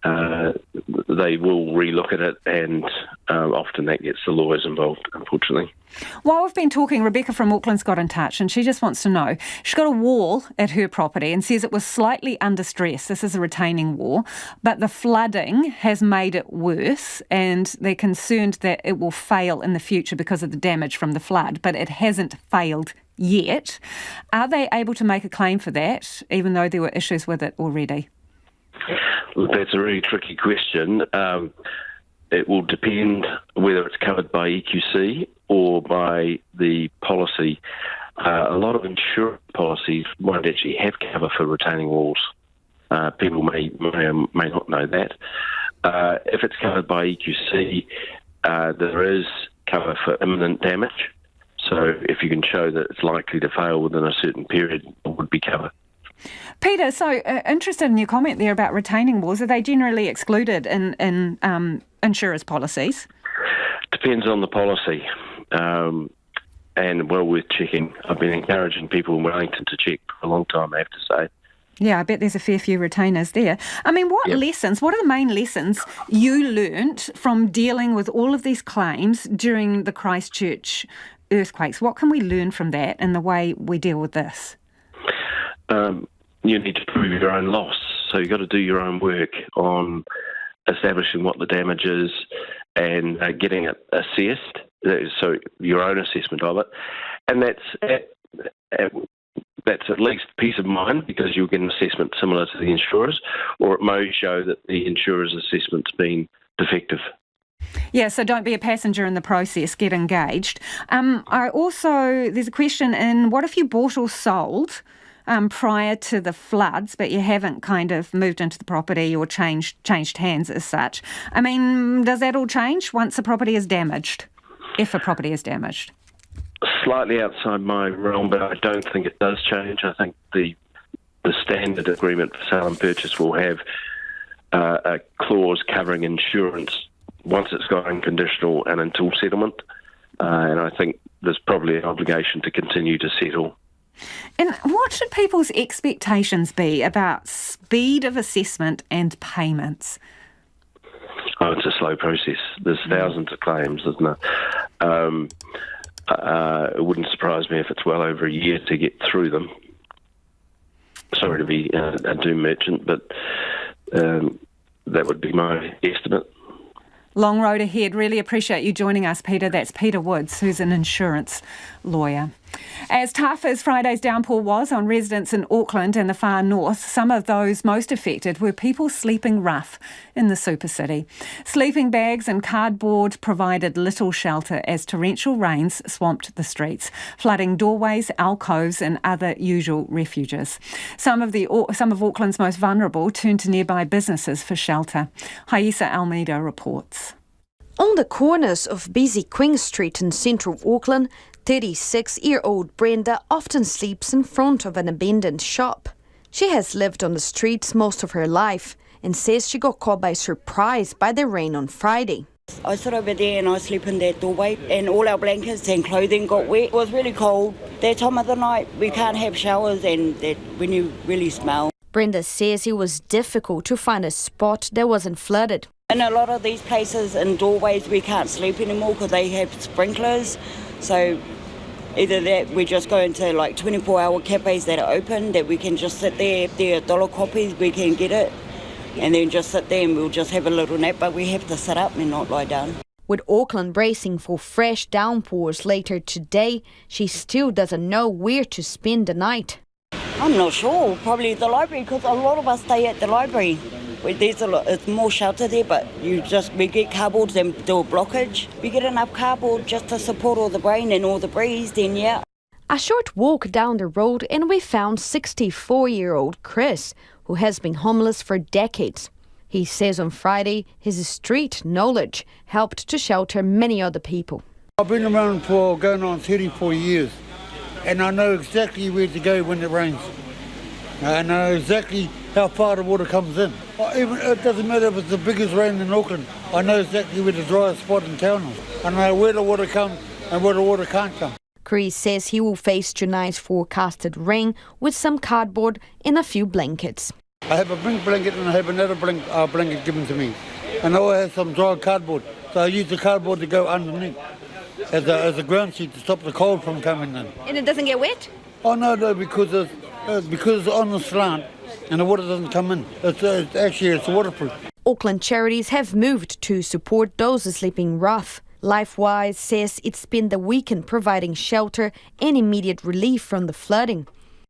they will re-look at it, and often that gets the lawyers involved, unfortunately. While we've been talking, Rebecca from Auckland's got in touch, and she just wants to know. She's got a wall at her property and says it was slightly under stress. This is a retaining wall, but the flooding has made it worse, and they're concerned that it will fail in the future because of the damage from the flood, but it hasn't failed yet. Are they able to make a claim for that, even though there were issues with it already? Look, that's a really tricky question. It will depend whether it's covered by EQC or by the policy. A lot of insurance policies won't actually have cover for retaining walls. People may or may not know that. If it's covered by EQC, there is cover for imminent damage. So if you can show that it's likely to fail within a certain period, it would be covered. Peter, so interested in your comment there about retaining walls. Are they generally excluded in insurers' policies? Depends on the policy, and well worth checking. I've been encouraging people in Wellington to check for a long time, I have to say. Yeah, I bet there's a fair few retainers there. I mean, what are the main lessons you learnt from dealing with all of these claims during the Christchurch earthquakes? What can we learn from that in the way we deal with this? You need to prove your own loss. So you've got to do your own work on establishing what the damage is and getting it assessed, so your own assessment of it. And that's at least peace of mind, because you'll get an assessment similar to the insurers, or it may show that the insurer's assessment's been defective. Yeah, so don't be a passenger in the process, get engaged. There's a question in, what if you bought or sold prior to the floods, but you haven't kind of moved into the property or changed hands as such. I mean, does that all change once a property is damaged, if a property is damaged? Slightly outside my realm, but I don't think it does change. I think the standard agreement for sale and purchase will have a clause covering insurance once it's gone unconditional and until settlement. And I think there's probably an obligation to continue to settle. And what should people's expectations be about speed of assessment and payments? Oh, it's a slow process. There's thousands of claims, isn't there? It wouldn't surprise me if it's well over a year to get through them. Sorry to be a doom merchant, but that would be my estimate. Long road ahead. Really appreciate you joining us, Peter. That's Peter Woods, who's an insurance lawyer. As tough as Friday's downpour was on residents in Auckland and the far north, some of those most affected were people sleeping rough in the super city. Sleeping bags and cardboard provided little shelter as torrential rains swamped the streets, flooding doorways, alcoves and other usual refuges. Some of Auckland's most vulnerable turned to nearby businesses for shelter. Haisa Almeida reports. On the corners of busy Queen Street in central Auckland, 36-year-old Brenda often sleeps in front of an abandoned shop. She has lived on the streets most of her life and says she got caught by surprise by the rain on Friday. I sit over there and I sleep in that doorway and all our blankets and clothing got wet. It was really cold. That time of the night we can't have showers and that when you really smell. Brenda says it was difficult to find a spot that wasn't flooded. In a lot of these places in doorways we can't sleep anymore because they have sprinklers. So either that we just go into like 24-hour cafes that are open that we can just sit there. If there are dollar copies, we can get it and then just sit there and we'll just have a little nap, but we have to sit up and not lie down. With Auckland bracing for fresh downpours later today, she still doesn't know where to spend the night. I'm not sure, probably the library because a lot of us stay at the library. It's more shelter there, but we get cardboards and do a blockage. We get enough cardboard just to support all the rain and all the breeze, then yeah. A short walk down the road and we found 64-year-old Chris, who has been homeless for decades. He says on Friday his street knowledge helped to shelter many other people. I've been around for going on 34 years and I know exactly where to go when it rains. I know exactly how far the water comes in. It doesn't matter if it's the biggest rain in Auckland. I know exactly where the driest spot in town is. I know where the water comes and where the water can't come. Chris says he will face tonight's forecasted rain with some cardboard and a few blankets. I have a pink blanket and I have another blanket given to me. And I always have some dry cardboard. So I use the cardboard to go underneath as a ground sheet to stop the cold from coming in. And it doesn't get wet? Oh no, because it's on the slant and the water doesn't come in. It's waterproof. Auckland charities have moved to support those sleeping rough. LifeWise says it's been the weekend providing shelter and immediate relief from the flooding.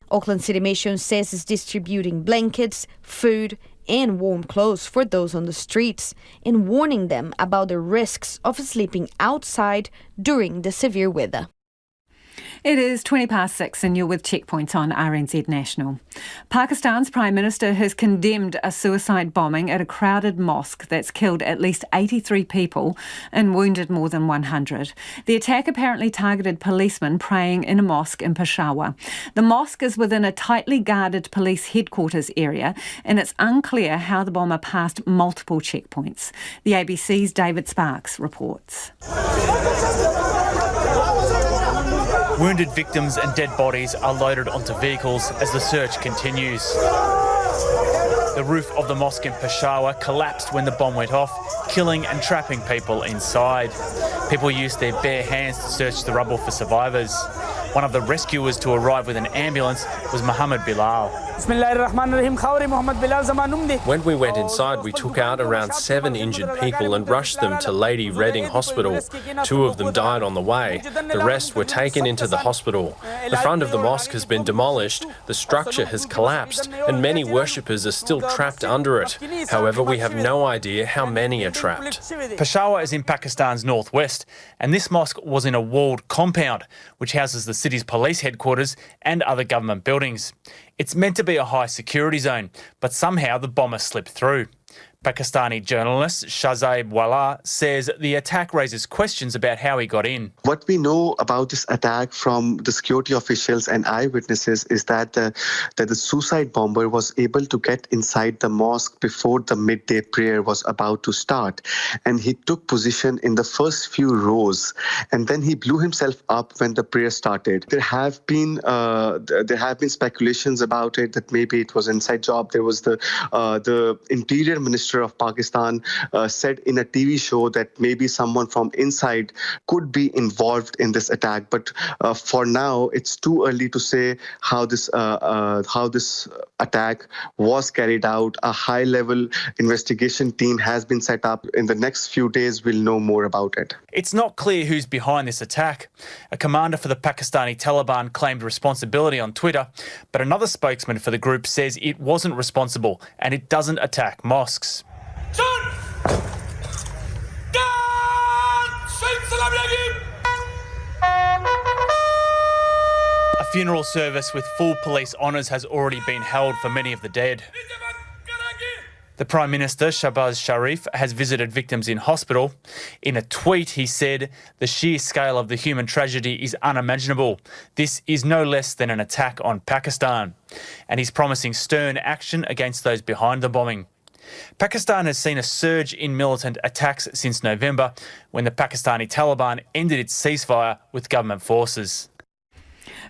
Auckland City Mission says it's distributing blankets, food and warm clothes for those on the streets and warning them about the risks of sleeping outside during the severe weather. It is 6:20 and you're with Checkpoint on RNZ National. Pakistan's Prime Minister has condemned a suicide bombing at a crowded mosque that's killed at least 83 people and wounded more than 100. The attack apparently targeted policemen praying in a mosque in Peshawar. The mosque is within a tightly guarded police headquarters area and it's unclear how the bomber passed multiple checkpoints. The ABC's David Sparks reports. Wounded victims and dead bodies are loaded onto vehicles as the search continues. The roof of the mosque in Peshawar collapsed when the bomb went off, killing and trapping people inside. People used their bare hands to search the rubble for survivors. One of the rescuers to arrive with an ambulance was Mohammed Bilal. When we went inside, we took out around 7 injured people and rushed them to Lady Reading Hospital. 2 of them died on the way. The rest were taken into the hospital. The front of the mosque has been demolished, the structure has collapsed, and many worshippers are still trapped under it. However, we have no idea how many are trapped. Peshawar is in Pakistan's northwest, and this mosque was in a walled compound, which houses the city's police headquarters and other government buildings. It's meant to be a high security zone, but somehow the bomber slipped through. Pakistani journalist Shahzaib Wala says the attack raises questions about how he got in. What we know about this attack from the security officials and eyewitnesses is that the suicide bomber was able to get inside the mosque before the midday prayer was about to start, and he took position in the first few rows, and then he blew himself up when the prayer started. There have been speculations about it that maybe it was an inside job. There was the Interior Minister of Pakistan said in a TV show that maybe someone from inside could be involved in this attack. But for now, it's too early to say how this attack was carried out. A high-level investigation team has been set up. In the next few days, we'll know more about it. It's not clear who's behind this attack. A commander for the Pakistani Taliban claimed responsibility on Twitter, but another spokesman for the group says it wasn't responsible and it doesn't attack mosques. A funeral service with full police honours has already been held for many of the dead. The Prime Minister, Shahbaz Sharif, has visited victims in hospital. In a tweet, he said, "The sheer scale of the human tragedy is unimaginable. This is no less than an attack on Pakistan." And he's promising stern action against those behind the bombing. Pakistan has seen a surge in militant attacks since November, when the Pakistani Taliban ended its ceasefire with government forces.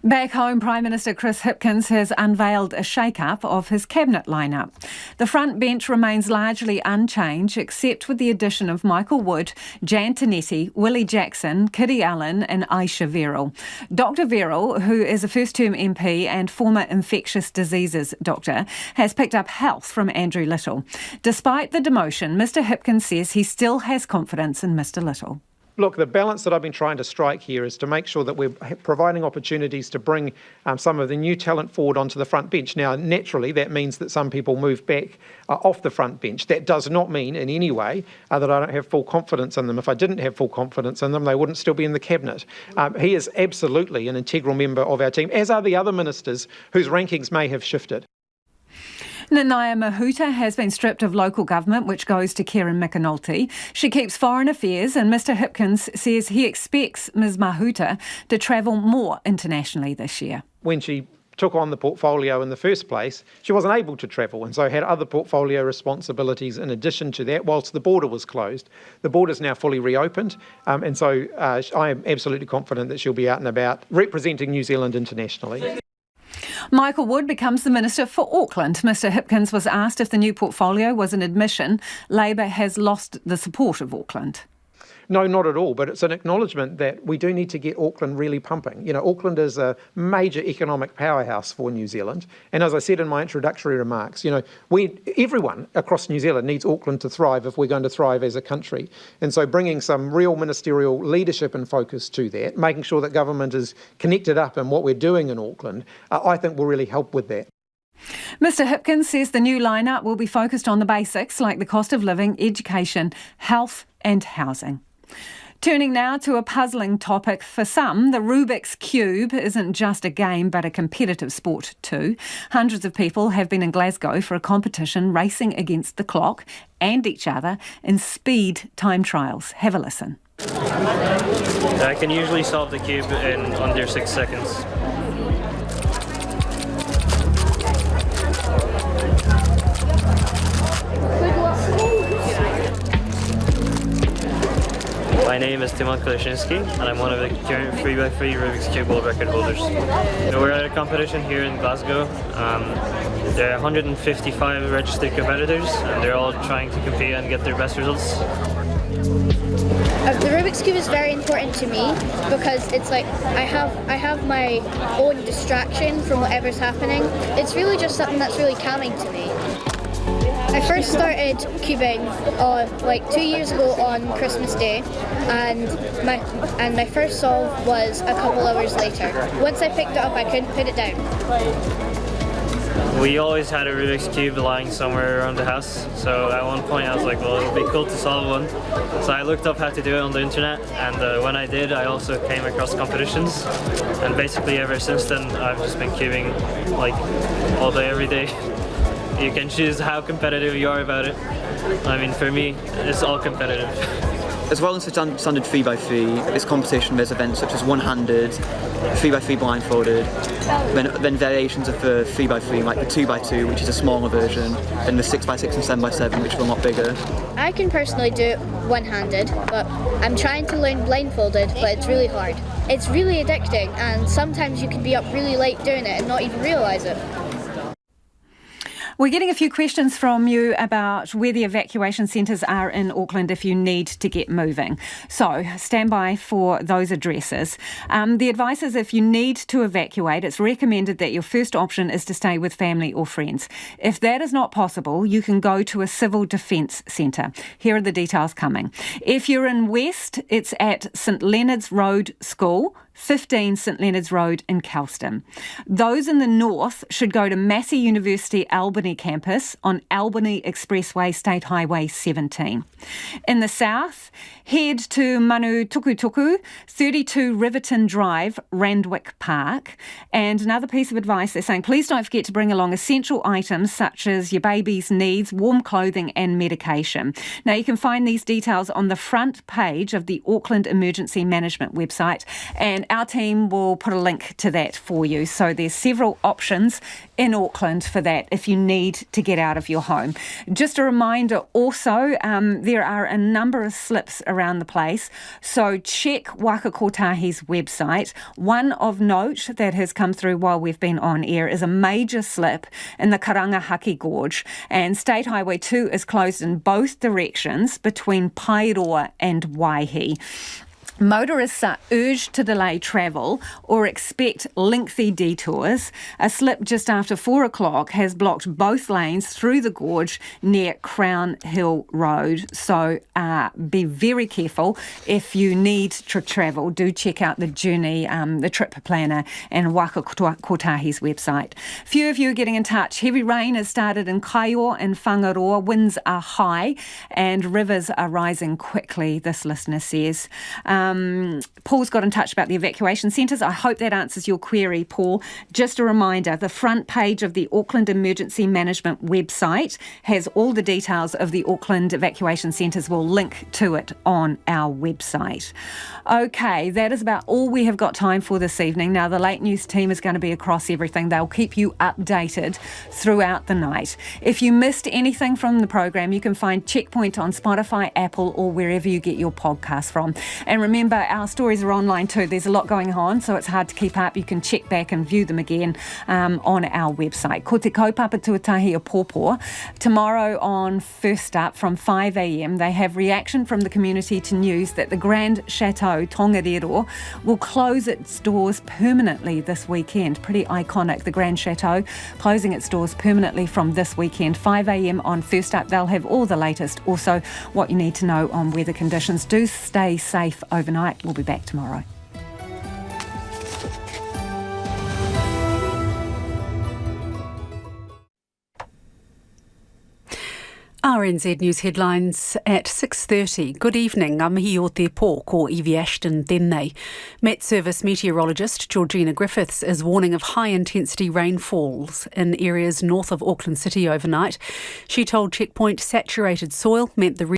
Back home, Prime Minister Chris Hipkins has unveiled a shake-up of his cabinet lineup. The front bench remains largely unchanged, except with the addition of Michael Wood, Jan Tinetti, Willie Jackson, Kitty Allen and Aisha Verrill. Dr Verrill, who is a first-term MP and former infectious diseases doctor, has picked up health from Andrew Little. Despite the demotion, Mr Hipkins says he still has confidence in Mr Little. Look, the balance that I've been trying to strike here is to make sure that we're providing opportunities to bring some of the new talent forward onto the front bench. Now, naturally, that means that some people move back off the front bench. That does not mean in any way that I don't have full confidence in them. If I didn't have full confidence in them, they wouldn't still be in the cabinet. He is absolutely an integral member of our team, as are the other ministers whose rankings may have shifted. Nanaia Mahuta has been stripped of local government, which goes to Karen McAnulty. She keeps foreign affairs, and Mr Hipkins says he expects Ms Mahuta to travel more internationally this year. When she took on the portfolio in the first place, she wasn't able to travel, and so had other portfolio responsibilities in addition to that, whilst the border was closed. The border is now fully reopened, and so I am absolutely confident that she'll be out and about representing New Zealand internationally. Michael Wood becomes the Minister for Auckland. Mr Hipkins was asked if the new portfolio was an admission Labor has lost the support of Auckland. No, not at all, but it's an acknowledgement that we do need to get Auckland really pumping. You know, Auckland is a major economic powerhouse for New Zealand, and as I said in my introductory remarks, you know, everyone across New Zealand needs Auckland to thrive if we're going to thrive as a country. And so bringing some real ministerial leadership and focus to that, making sure that government is connected up in what we're doing in Auckland, I think will really help with that. Mr Hipkins says the new lineup will be focused on the basics like the cost of living, education, health and housing. Turning now to a puzzling topic for some, the Rubik's Cube isn't just a game but a competitive sport too. Hundreds of people have been in Glasgow for a competition racing against the clock and each other in speed time trials. Have a listen. I can usually solve the cube in under 6 seconds. My name is Timon Koleshinsky, and I'm one of the current 3x3 Rubik's Cube world record holders. We're at a competition here in Glasgow. There are 155 registered competitors, and they're all trying to compete and get their best results. The Rubik's Cube is very important to me because it's like I have my own distraction from whatever's happening. It's really just something that's really calming to me. I first started cubing like 2 years ago on Christmas Day, and my first solve was a couple hours later. Once I picked it up, I couldn't put it down. We always had a Rubik's Cube lying somewhere around the house, so at one point I was like, well, it would be cool to solve one. So I looked up how to do it on the internet, and when I did, I also came across competitions, and basically ever since then I've just been cubing like all day, every day. You can choose how competitive you are about it. I mean, for me, it's all competitive. As well as the standard 3x3, this competition there's events such as one-handed, 3x3 blindfolded, then variations of the 3x3 like the 2x2, which is a smaller version, then the 6x6 and 7x7, which are a lot bigger. I can personally do it one-handed, but I'm trying to learn blindfolded, but it's really hard. It's really addicting, and sometimes you can be up really late doing it and not even realise it. We're getting a few questions from you about where the evacuation centres are in Auckland if you need to get moving. So stand by for those addresses. The advice is if you need to evacuate, it's recommended that your first option is to stay with family or friends. If that is not possible, you can go to a civil defence centre. Here are the details coming. If you're in West, it's at St Leonard's Road School, 15 St Leonard's Road in Kelston. Those in the north should go to Massey University Albany campus on Albany Expressway State Highway 17. In the south, head to Manu Tukutuku, 32 Riverton Drive, Randwick Park. And another piece of advice, they're saying, please don't forget to bring along essential items such as your baby's needs, warm clothing and medication. Now, you can find these details on the front page of the Auckland Emergency Management website, and our team will put a link to that for you. So there's several options in Auckland for that if you need to get out of your home. Just a reminder also, there are a number of slips around the place, so check Waka Kotahi's website. One of note that has come through while we've been on air is a major slip in the Karangahaki Gorge, and State Highway 2 is closed in both directions between Pairoa and Waihi. Motorists are urged to delay travel or expect lengthy detours. A slip just after 4 o'clock has blocked both lanes through the gorge near Crown Hill Road. So be very careful if you need to travel. Do check out the journey, the trip planner and Waka Kotahi's website. Few of you are getting in touch. Heavy rain has started in Kaiō and Whangaroa. Winds are high and rivers are rising quickly, this listener says. Paul's got in touch about the evacuation centres. I hope that answers your query, Paul. Just a reminder, the front page of the Auckland Emergency Management website has all the details of the Auckland evacuation centres. We'll link to it on our website. Okay, that is about all we have got time for this evening. Now, the late news team is going to be across everything. They'll keep you updated throughout the night. If you missed anything from the program, you can find Checkpoint on Spotify, Apple, or wherever you get your podcasts from. And remember, our stories are online too. There's a lot going on, so it's hard to keep up. You can check back and view them again on our website. Ko te kaupapa tuatahi o pōpō. Tomorrow on First Up from 5 a.m, they have reaction from the community to news that the Grand Chateau Tongariro will close its doors permanently this weekend. Pretty iconic, the Grand Chateau closing its doors permanently from this weekend. 5 a.m. on First Up. They'll have all the latest. Also, what you need to know on weather conditions. Do stay safe overnight. We'll be back tomorrow. RNZ News headlines at 6:30. Good evening, ngā mihi o te pō ko Evie Ashton tēnei. Met Service meteorologist Georgina Griffiths is warning of high-intensity rainfalls in areas north of Auckland City overnight. She told Checkpoint saturated soil meant the